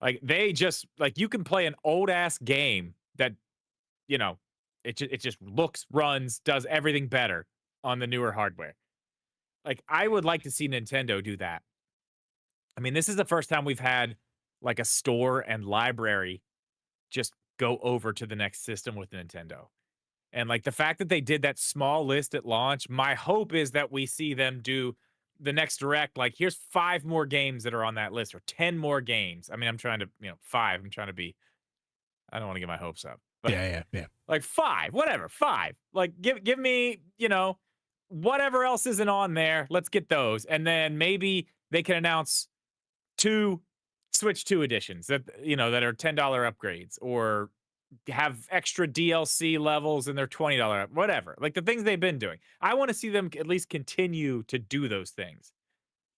Like they just like you can play an old ass game that, it just looks, runs, does everything better on the newer hardware. Like I would like to see Nintendo do that. I mean, this is the first time we've had like a store and library just go over to the next system with Nintendo. And like the fact that they did that small list at launch, my hope is that we see them do the next direct. Like, here's 5 more games that are on that list, or 10 more games. I mean, I'm trying to, 5. I'm trying to be. I don't want to get my hopes up. But Yeah. like 5, whatever, 5. Like, give me, whatever else isn't on there. Let's get those, and then maybe they can announce 2 Switch 2 editions that that are $10 upgrades, or have extra DLC levels and they're $20, whatever. Like the things they've been doing. I want to see them at least continue to do those things.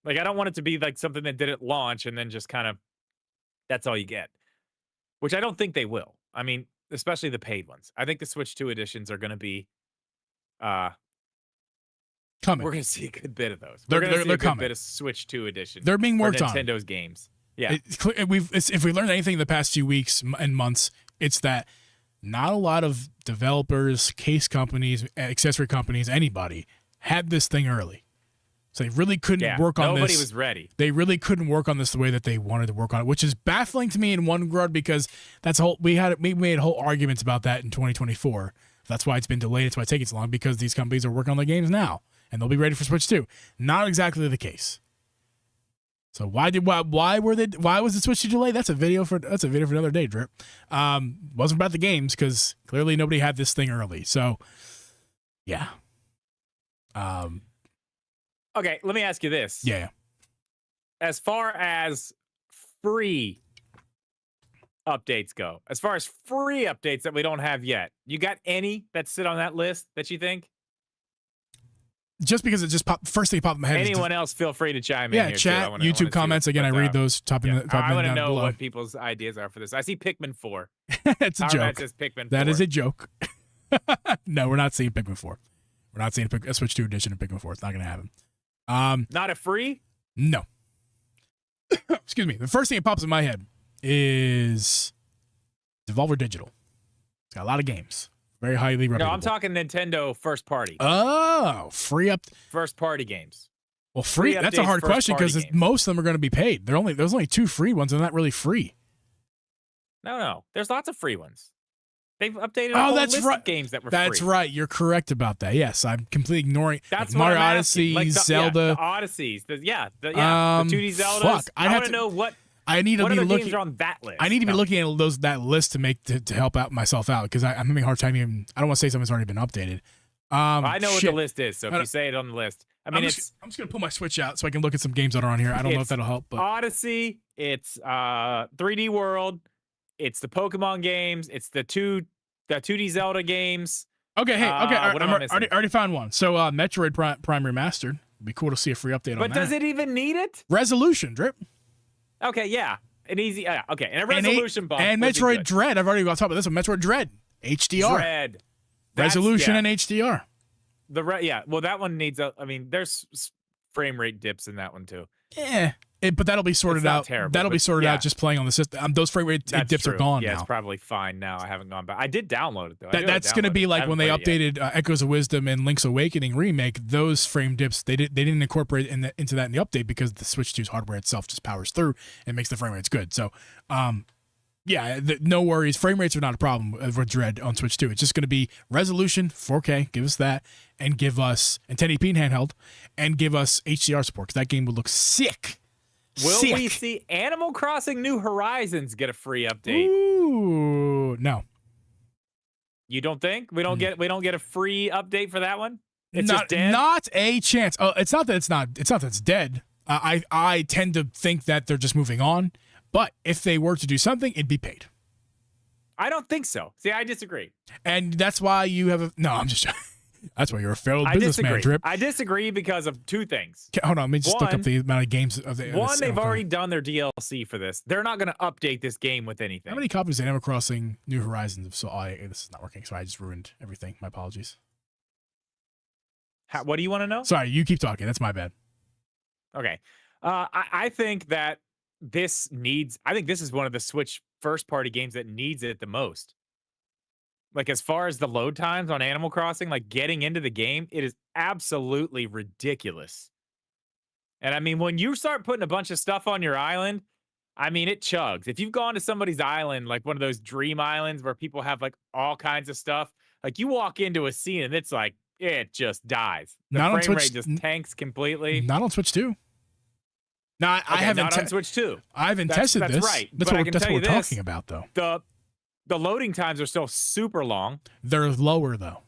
Like I don't want it to be like something that did at launch and then just kind of that's all you get. Which I don't think they will. I mean, especially the paid ones. I think the Switch 2 editions are going to be coming. We're going to see a good bit of those. They're We're going to see a good coming. bit of Switch 2 editions. They're being worked on. Nintendo's games. Yeah. If we learned anything in the past few weeks and months, it's that not a lot of developers, case companies, accessory companies, anybody had this thing early. So they really couldn't work on this. Nobody was ready. They really couldn't work on this the way that they wanted to work on it, which is baffling to me in one regard because we made whole arguments about that in 2024. That's why it's been delayed. That's why it's taking so long, because these companies are working on their games now and they'll be ready for Switch 2. Not exactly the case. So why was the Switch 2 delayed? That's a video for another day, Drip. Wasn't about the games because clearly nobody had this thing early. So yeah. Okay, let me ask you this. Yeah. As far as free updates go, as far as free updates that we don't have yet, you got any that sit on that list that you think? Just because it just popped, first thing popped in my head. Anyone else, feel free to chime in. Yeah, here chat, too. YouTube comments. Again, I read those. I want to know below. what people's ideas are for this. I see Pikmin 4. It's a joke. Says Pikmin 4. That is a joke. No, we're not seeing Pikmin 4. We're not seeing a Switch 2 edition of Pikmin 4. It's not going to happen. Not a free? No. Excuse me. The first thing that pops in my head is Devolver Digital. It's got a lot of games. Very highly reputable. No, I'm talking Nintendo first party. Oh, free up. First party games. Well, free. That's a hard question because most of them are going to be paid. There's only 2 free ones. They're not really free. No. There's lots of free ones. They've updated a whole that's list right. of games that were That's free. Right. You're correct about that. Yes, I'm completely ignoring. That's like Mario Odyssey, Zelda. Yeah, the Odysseys. The 2D Zeldas. Fuck. I want to know what. I need to what be other looking. games are on that list? I need to be looking at that list to help out myself out because I'm having a hard time even. I don't want to say something's already been updated. I know what the list is, so if you say it on the list, I mean, I'm just gonna pull my Switch out so I can look at some games that are on here. I don't know if that'll help. But Odyssey, it's 3D World, it's the Pokemon games, it's the 2D Zelda games. Okay, hey, okay, what am I missing? I already found one. So Metroid Prime Remastered. It'd be cool to see a free update on that. But does it even need it? Resolution, Drip. Okay, yeah. An easy, okay, and a resolution bump. And Metroid Dread. I've already got to talk about this one. Metroid Dread. HDR. Dread. Resolution and HDR. Well, that one needs there's frame rate dips in that one too. Yeah. But that'll be sorted out. Terrible, that'll be sorted out just playing on the system. Those frame rate dips are gone now. Yeah, it's probably fine now. I haven't gone back. I did download it though. That's going to be like when they updated Echoes of Wisdom and Link's Awakening remake. Those frame dips they didn't incorporate into that in the update because the Switch 2's hardware itself just powers through and makes the frame rates good. So, no worries. Frame rates are not a problem with Dread on Switch 2. It's just going to be resolution 4K. Give us that, and give us 1080p in handheld, and give us HDR support because that game would look sick. Will we see Animal Crossing New Horizons get a free update? Ooh, no. You don't think we don't get a free update for that one? It's not, just dead? Not a chance. Oh, it's not that it's dead. I tend to think that they're just moving on. But if they were to do something, it'd be paid. I don't think so. See, I disagree. And that's why you have no. I'm just. That's why you're a failed I businessman, disagree. Drip. I disagree because of two things. Okay, hold on, let me just look up One- the amount of games of the. One, they've okay. already done their DLC for this. They're not going to update this game with anything. How many copies of Animal Crossing New Horizons? This is not working. Sorry, I just ruined everything. My apologies. What do you want to know? Sorry, you keep talking. That's my bad. Okay. I think that I think this is one of the Switch first party games that needs it the most. Like, as far as the load times on Animal Crossing, like getting into the game, it is absolutely ridiculous. And I mean, when you start putting a bunch of stuff on your island, I mean, it chugs. If you've gone to somebody's island, like one of those dream islands where people have like all kinds of stuff, like you walk into a scene and it's like, it just dies. The Not on frame Switch- rate just tanks completely. Not on Switch 2. No, I Okay, haven't. not on Switch 2. I haven't That's- tested that's this. right, That's but I what, can that's tell what we're you this. talking about, though. The loading times are still super long, They're lower though.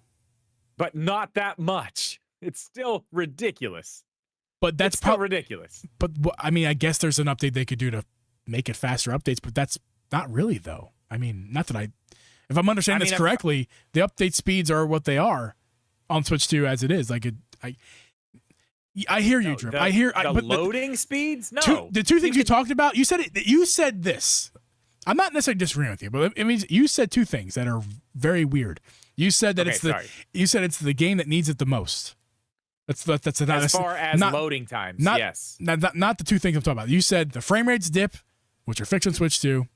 but not that much. It's still ridiculous. But that's It's still probably. ridiculous. But I mean, I guess there's an update they could do to make it faster updates. But that's not really though. I mean, not that if I'm understanding this correctly, the update speeds are what they are on Switch 2 as it is. Like I hear you, Drip. I hear the but loading speeds. No, the two things you talked about. You said this. I'm not necessarily disagreeing with you, but it means you said two things that are very weird. You said that it's the game that needs it the most. That's as far as loading times. Yes, not the two things I'm talking about. You said the frame rates dip, which are fixed on Switch 2,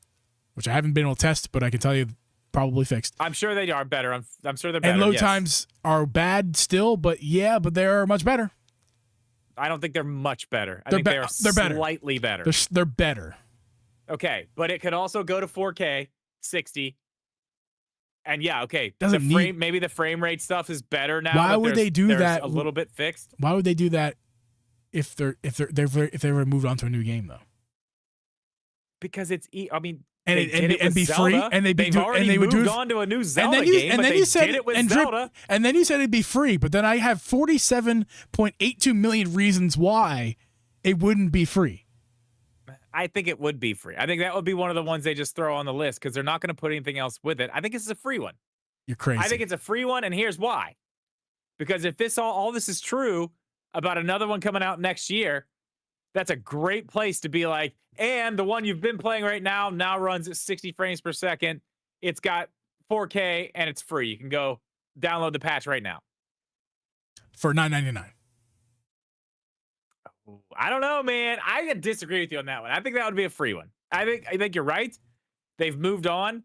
which I haven't been able to test, but I can tell you probably fixed. I'm sure they are better. I'm sure they're better. And load times are bad still, but they're much better. I don't think they're much better. I think they're slightly better. They're better. Okay, but it could also go to 4K 60. And yeah, okay. Maybe the frame rate stuff is better now. Why would they do that? A little bit fixed. Why would they do that if they were moved on to a new game though? Because it's I mean, and be free, and they've already moved on to a new Zelda game. And then you said it with Zelda. And then you said it'd be free, but then I have 47.82 million reasons why it wouldn't be free. I think it would be free. I think that would be one of the ones they just throw on the list because they're not going to put anything else with it. I think this is a free one. You're crazy. I think it's a free one, and here's why. Because if all this is true about another one coming out next year, that's a great place to be like, and the one you've been playing right now runs at 60 frames per second. It's got 4K, and it's free. You can go download the patch right now. For $9.99. I don't know, man. I disagree with you on that one. I think that would be a free one. I think you're right. They've moved on.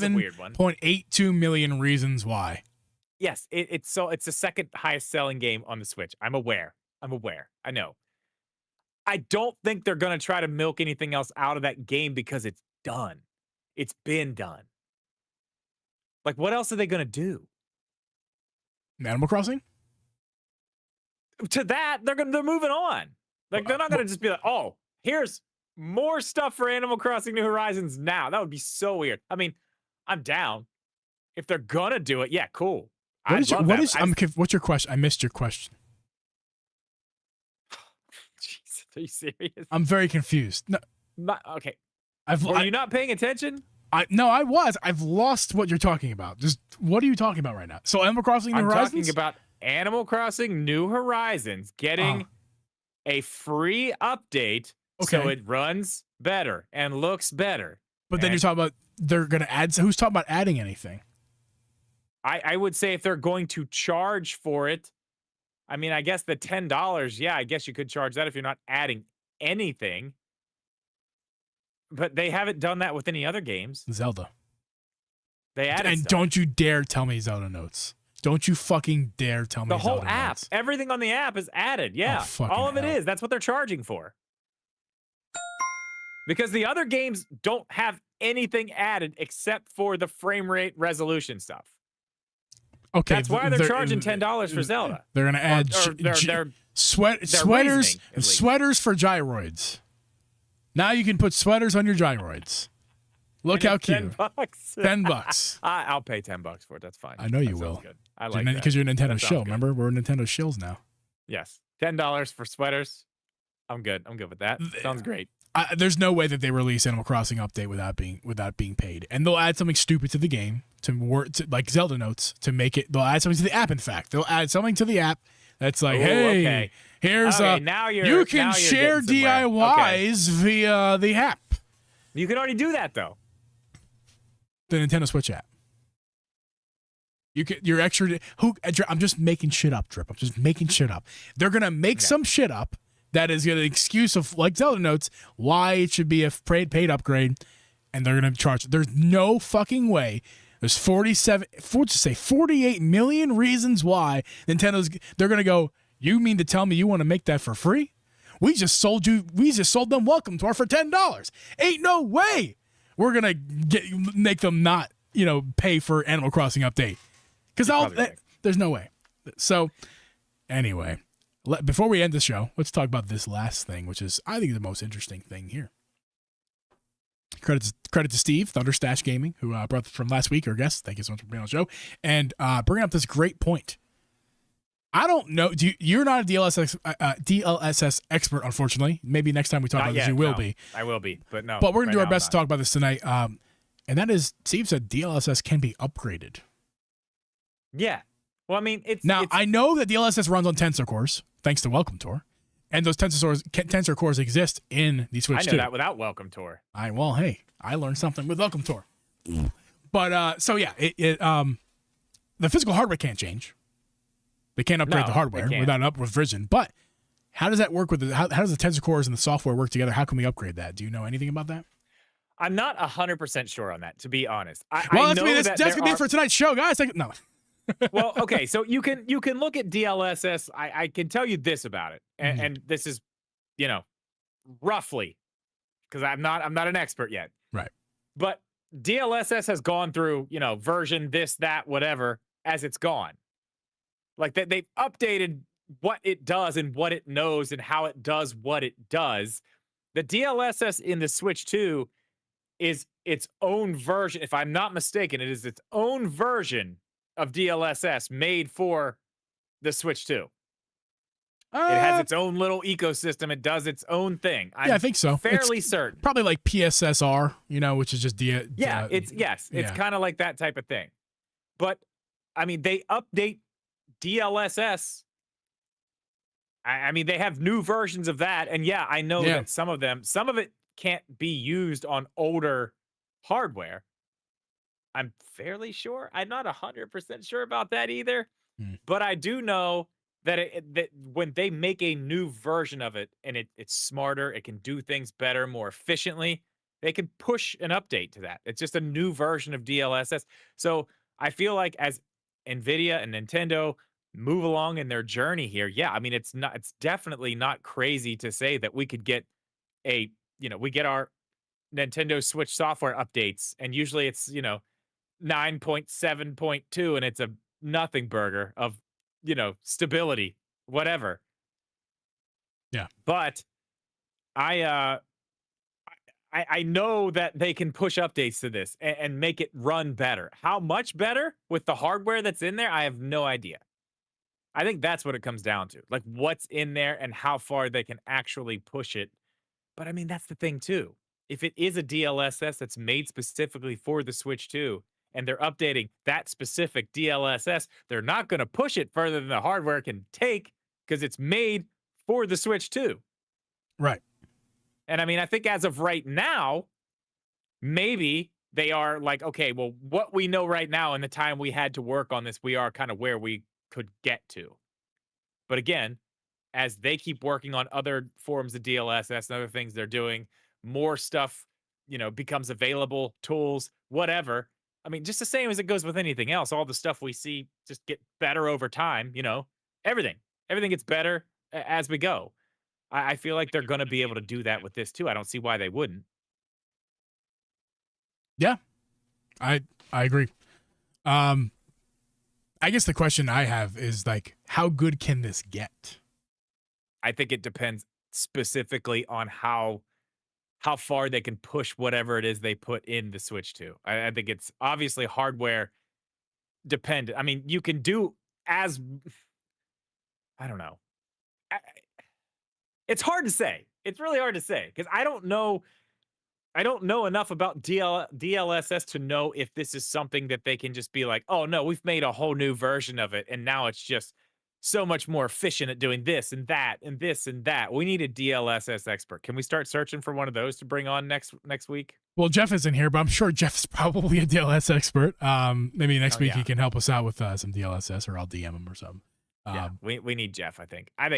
47.82 million reasons why. Yes, it's the second highest selling game on the Switch. I'm aware. I know. I don't think they're going to try to milk anything else out of that game because it's done. It's been done. Like, what else are they going to do? Animal Crossing? To that, they're moving on. Like, they're not going to just be like, oh, here's more stuff for Animal Crossing New Horizons now. That would be so weird. I mean, I'm down. If they're going to do it, yeah, cool. What's your question? I missed your question. Jesus, are you serious? I'm very confused. No, okay. Were you not paying attention? No, I was. I've lost what you're talking about. Just what are you talking about right now? So Animal Crossing New Horizons? I'm talking about Animal Crossing New Horizons getting a free update so it runs better and looks better. But then you're talking about they're going to add. So who's talking about adding anything? I would say if they're going to charge for it, I mean, I guess the $10, yeah, I guess you could charge that if you're not adding anything. But they haven't done that with any other games. Zelda. They added and stuff. Don't you dare tell me Zelda notes. Don't you fucking dare tell me the whole Zelda app. notes. Everything on the app is added. Yeah. All of it is. That's what they're charging for. Because the other games don't have anything added except for the frame rate resolution stuff. Okay. That's why they're charging $10 for Zelda. They're going to add sweaters for gyroids. Now you can put sweaters on your gyroids. Look how cute. $10. $10. I'll pay $10 for it. That's fine. I know you will. Good. I like that. Because you're a Nintendo shill. Remember, we're Nintendo shills now. Yes. $10 for sweaters. I'm good. I'm good with that. Sounds great. There's no way that they release Animal Crossing update without being paid, and they'll add something stupid to the game like Zelda notes to make it. They'll add something to the app. In fact, they'll add something to the app that's like, Ooh, hey, okay. here's now you're you can now you're share getting somewhere. DIYs via the app, You can already do that though. the Nintendo Switch app. You can your extra. I'm just making shit up, Drip. I'm just making shit up. They're gonna make some shit up that is an excuse of like Zelda notes why it should be a paid upgrade, and they're gonna charge. There's no fucking way. There's 48 million reasons why they're gonna go. You mean to tell me you want to make that for free? We just sold them Welcome Tour for $10. Ain't no way we're gonna make them not pay for Animal Crossing update. Because there's no way. So, anyway, before we end the show, let's talk about this last thing, which is, I think, the most interesting thing here. Credit to Steve, Thunderstash Gaming, who brought from last week, our guest. Thank you so much for being on the show. And bringing up this great point. I don't know. You're not a DLSS expert, unfortunately. Maybe next time we talk about this, you will be. I will be, but no. But we're going to do our best to talk about this tonight. And that is, Steve said DLSS can be upgraded. Yeah. Well, I mean, I know that DLSS runs on Tensor cores, thanks to Welcome Tour, and those Tensor cores exist in the Switch 2. I know that without Welcome Tour. I learned something with Welcome Tour. But so yeah, the physical hardware can't change. They can't upgrade the hardware without an upward version. But how does that work with how does the Tensor cores and the software work together? How can we upgrade that? Do you know anything about that? I'm not 100% sure on that, to be honest. That's gonna be it for tonight's show, guys. No. Well, okay, so you can look at DLSS. I can tell you this about it, and this is, roughly, because I'm not an expert yet. Right. But DLSS has gone through, version this, that, whatever, as it's gone. Like they've updated what it does and what it knows and how it does what it does. The DLSS in the Switch 2 is its own version. If I'm not mistaken, it is its own version of DLSS made for the Switch 2. It has its own little ecosystem. It does its own thing. I think so. Fairly certain. Probably like PSSR, which is just it's kind of like that type of thing. But I mean, they update DLSS. I mean, they have new versions of that, and I know that some of it can't be used on older hardware. I'm fairly sure. I'm not 100% sure about that either. But I do know that that when they make a new version of it and it's smarter, it can do things better, more efficiently, they can push an update to that. It's just a new version of DLSS. So I feel like as NVIDIA and Nintendo move along in their journey here, I mean, it's definitely not crazy to say that we could get we get our Nintendo Switch software updates, and usually it's 9.7.2, and it's a nothing burger of stability, whatever. Yeah. But I know that they can push updates to this and make it run better. How much better with the hardware that's in there, I have no idea. I think that's what it comes down to. Like what's in there and how far they can actually push it. But I mean, that's the thing too. If it is a DLSS that's made specifically for the Switch 2, and they're updating that specific DLSS, they're not going to push it further than the hardware can take because it's made for the Switch 2. Right. And I mean, I think as of right now, maybe they are like, okay, well, what we know right now and the time we had to work on this, we are kind of where we could get to. But again, as they keep working on other forms of DLSS and other things they're doing, more stuff, becomes available, tools, whatever. I mean, just the same as it goes with anything else, all the stuff we see just get better over time, everything gets better as we go. I feel like they're going to be able to do that with this too. I don't see why they wouldn't. Yeah, I agree. I guess the question I have is like, how good can this get? I think it depends specifically on how far they can push whatever it is they put in the Switch 2. I think it's obviously hardware dependent. I mean, you can do I don't know. It's hard to say It's really hard to say because I don't know. I don't know enough about DLSS to know if this is something that they can just be like, oh no, we've made a whole new version of it, and now it's just so much more efficient at doing this and that and this and that. We need a DLSS expert. Can we start searching for one of those to bring on next week? Well, Jeff isn't here, but I'm sure Jeff's probably a DLS expert. Maybe next week yeah. he can help us out with some DLSS, or I'll DM him or something. Yeah, we need Jeff. I think I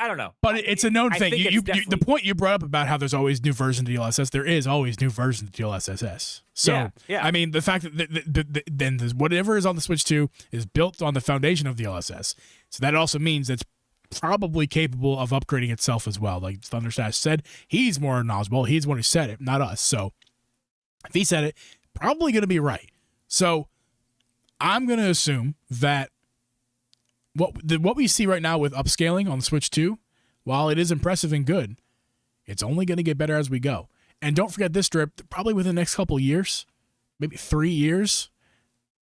don't know, but it's a known thing. The point you brought up about how there's always new versions of DLSS, there is always new versions of DLSS. So yeah. I mean, the fact that then whatever is on the Switch 2 is built on the foundation of DLSS. So that also means it's probably capable of upgrading itself as well. Like Thunderstash said, he's more knowledgeable. He's the one who said it, not us. So if he said it, probably going to be right. So I'm going to assume that what we see right now with upscaling on the Switch 2, while it is impressive and good, it's only going to get better as we go. And don't forget this, Drip, probably within the next couple of years, maybe 3 years,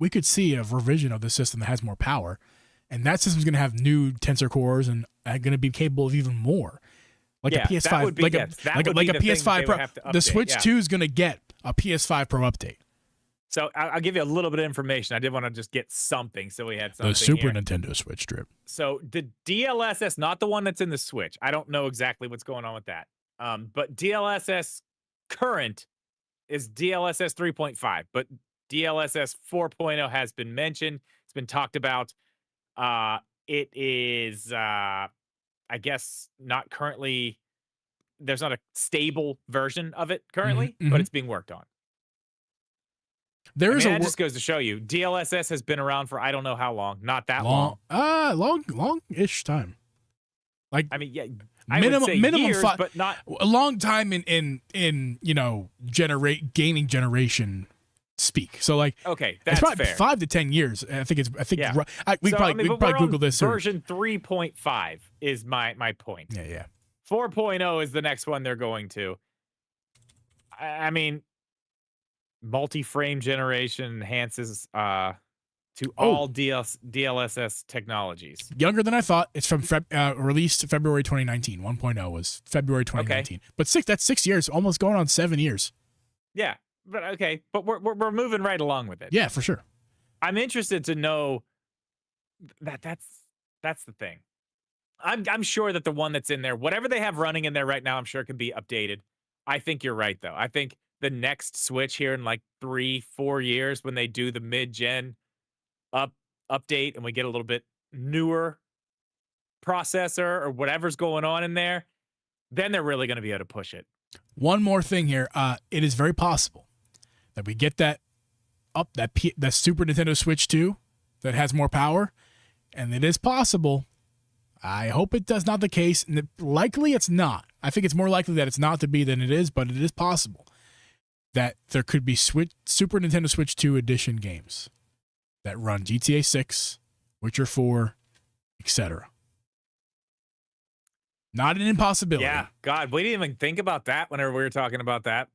we could see a revision of the system that has more power. And that system's going to have new tensor cores and going to be capable of even more. Like a PS5, like a PS5 Pro. The Switch 2 is going to get a PS5 Pro update. So I'll give you a little bit of information. I did want to just get something, so we had something. The Super Nintendo Switch, Drip. So the DLSS, not the one that's in the Switch. I don't know exactly what's going on with that. But DLSS current is DLSS 3.5, but DLSS 4.0 has been mentioned. It's been talked about. It is, I guess, not currently. There's not a stable version of it currently, but it's being worked on. That just goes to show you, DLSS has been around for I don't know how long. Not that long. Long-ish time. Like, I mean, yeah, minimum years, 5, but not a long time in gaming generation speak. So like, okay, that's it's probably fair. 5 to 10 years. We probably Google this. Version 3.5 is my point. Yeah. 4.0 is the next one they're going to. I mean, multi-frame generation enhances to all DLSS technologies. Younger than I thought. It's from released February 2019. 1.0 was February 2019. Okay. But that's 6 years, almost going on 7 years. Yeah, but okay, but we're moving right along with it. Yeah, for sure. I'm interested to know that's the thing. I'm sure that the one that's in there, whatever they have running in there right now, I'm sure can be updated. I think you're right though. I think the next Switch here in like 3-4 years, when they do the mid-gen update and we get a little bit newer processor or whatever's going on in there, then they're really going to be able to push it. One more thing here. It is very possible that we get that Super Nintendo Switch 2 that has more power, and it is possible. I hope it does not the case, and likely it's not. I think it's more likely that it's not to be than it is, but it is possible that there could be Super Nintendo Switch 2 edition games that run GTA 6, Witcher 4, etc. Not an impossibility. Yeah, God, we didn't even think about that whenever we were talking about that.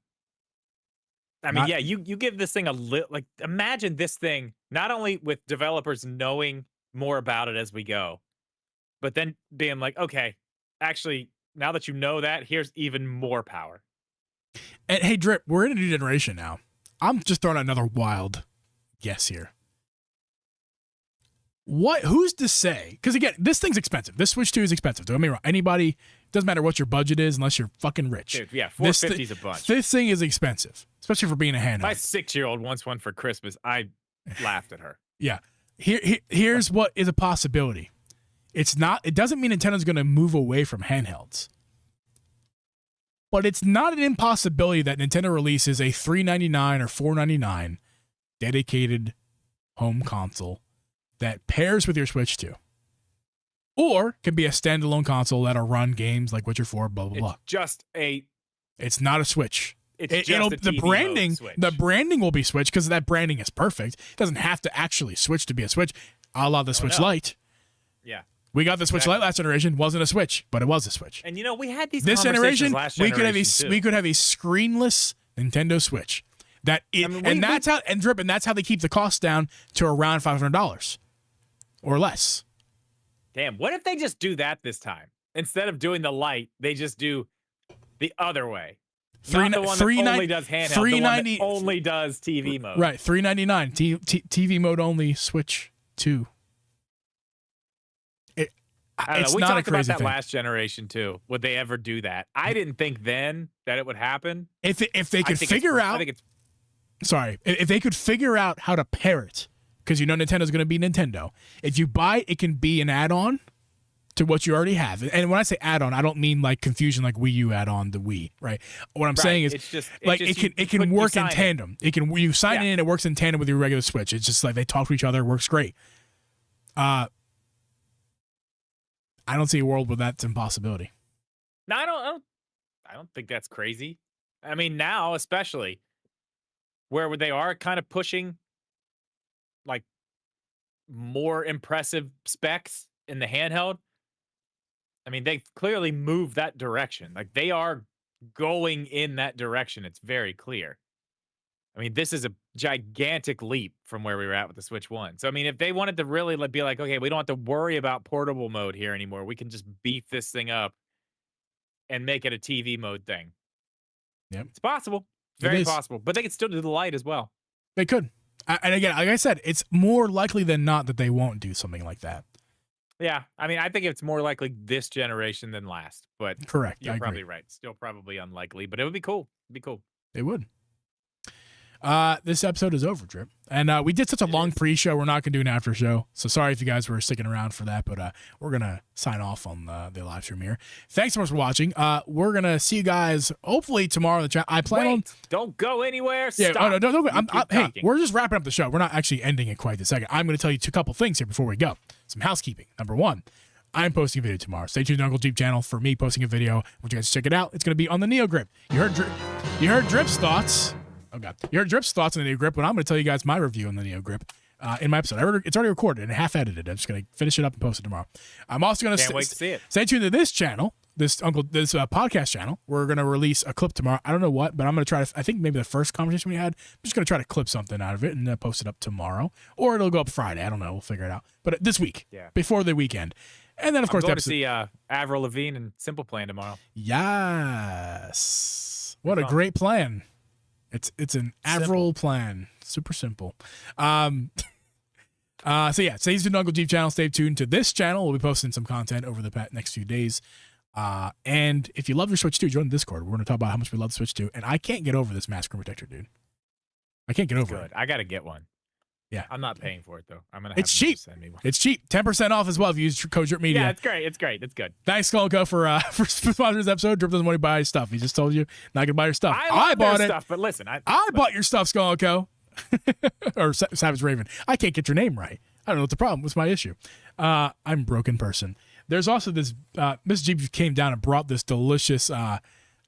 I mean, you give this thing a little, like, imagine this thing, not only with developers knowing more about it as we go, but then being like, okay, actually, now that you know that, here's even more power. And hey, Drip, we're in a new generation now. I'm just throwing out another wild guess here. Who's to say? Because again, this thing's expensive. This Switch 2 is expensive. Don't get me wrong. Anybody, doesn't matter what your budget is unless you're fucking rich. Dude, yeah, $450 is a bunch. This thing is expensive, especially for being a handheld. My 6-year-old wants one for Christmas. I laughed at her. Yeah. Here's what is a possibility. It doesn't mean Nintendo's going to move away from handhelds. But it's not an impossibility that Nintendo releases a $399 or $499 dedicated home console that pairs with your Switch 2. Or can be a standalone console that'll run games like Witcher 4, blah, blah, blah. It's not a Switch. The branding will be Switch because that branding is perfect. It doesn't have to actually switch to be a Switch, a la the Switch Lite. Yeah. We got the Switch Lite last generation. Wasn't a Switch, but it was a Switch. And we had these this generation, we could have a screenless Nintendo Switch. That's how they keep the cost down to around $500 or less. Damn, what if they just do that this time? Instead of doing the Lite, they just do The other way. Three- Not the one three that nine- only does handheld. The one 390 that only does TV mode. Right, $399. TV mode only. Switch 2. I don't It's know. We not a talked about crazy that thing. last generation too. Would they ever do that? I didn't think then that it would happen. If they I could think it's- figure I out, think it's sorry, if they could figure out how to pair it, because Nintendo's going to be Nintendo. If you buy it, it can be an add-on to what you already have. And when I say add-on, I don't mean like confusion like Wii U add-on to Wii, right? What I'm saying is it's just like it's it just can you work in sign it. tandem. It can you sign Yeah. in, it works in tandem with your regular Switch. It's just like they talk to each other, it works great. I don't see a world where that's an impossibility. No, I don't think that's crazy. I mean, now especially where they are kind of pushing like more impressive specs in the handheld. I mean, they've clearly moved that direction. Like they are going in that direction. It's very clear. I mean, this is a gigantic leap from where we were at with the Switch 1. So, I mean, if they wanted to really be like, okay, we don't have to worry about portable mode here anymore. We can just beef this thing up and make it a TV mode thing. Yep. It's possible. It's It very is. possible. But they could still do the light as well. They could. And again, like I said, it's more likely than not that they won't do something like that. Yeah. I mean, I think it's more likely this generation than last. But Correct. you're I agree. probably right. Still probably unlikely. But it would be cool. It'd be cool. They would. This episode is over, Drip. And we did such a long pre-show, we're not going to do an after show. So sorry if you guys were sticking around for that, but we're going to sign off on the live stream here. Thanks so much for watching. We're going to see you guys hopefully tomorrow in the chat. I plan on... Wait, don't go anywhere. Yeah, Stop. oh, no, don't go. You keep Hey, talking. we're just wrapping up the show. We're not actually ending it quite this second. I'm going to tell you a couple things here before we go. Some housekeeping. Number one, I'm posting a video tomorrow. Stay tuned to Uncle Jeep channel for me posting a video. I want you guys to check it out. It's going to be on the Neo Grip. You heard Drip's thoughts. Oh God, you heard Drip's thoughts on the Neo Grip, but I'm going to tell you guys my review on the Neo Grip in my episode. It's already recorded and half edited. I'm just going to finish it up and post it tomorrow. I'm also going to Can't wait to see it. stay tuned to this channel, this podcast channel. We're going to release a clip tomorrow. I don't know what, but I'm going to try to. I think maybe the first conversation we had. I'm just going to try to clip something out of it and post it up tomorrow, or it'll go up Friday. I don't know. We'll figure it out. But this week, before the weekend. And then, of course, I'm going the to episode. see Avril Lavigne and Simple Plan tomorrow. Yes. What a fun. great plan. It's an Avril plan. Super simple. So yeah, stay tuned to Uncle Jeep channel. Stay tuned to this channel. We'll be posting some content over the next few days. And if you love your Switch 2, join the Discord. We're going to talk about how much we love the Switch 2. And I can't get over this mask screen protector, dude. I can't get over it. Good. I got to get one. Yeah. I'm not paying for it though. I'm gonna. Have It's them cheap. just Send me one. It's cheap. 10% off as well if you use code Drip Media. Yeah, it's great. It's great. It's good. Thanks, Skolko, for sponsoring this episode. Drip doesn't want to buy his stuff. He just told you not going to buy your stuff. I love bought their it. stuff, but listen, I bought your stuff, Skolko. Or Savage Raven. I can't get your name right. I don't know what the problem. What's my issue? I'm a broken person. There's also this. Miss Jeep came down and brought this delicious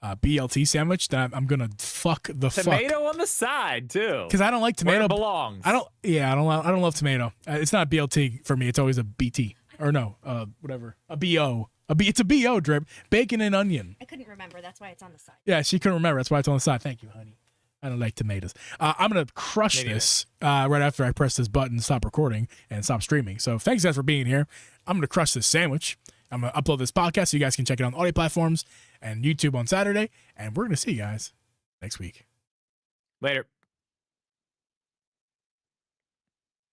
BLT sandwich that I'm gonna fuck the tomato on the side too. because I don't like Where tomato. it belongs. I don't. Yeah, I don't love tomato. It's not BLT for me. It's always a BT or no, whatever. A BO. It's a BO, Drip. Bacon and onion. I couldn't remember. That's why it's on the side. Yeah, she couldn't remember. That's why it's on the side. Thank you, honey. I don't like tomatoes. I'm going to crush Me neither. this right after I press this button, stop recording, and stop streaming. So thanks, guys, for being here. I'm going to crush this sandwich. I'm going to upload this podcast so you guys can check it on audio platforms and YouTube on Saturday. And we're going to see you guys next week. Later.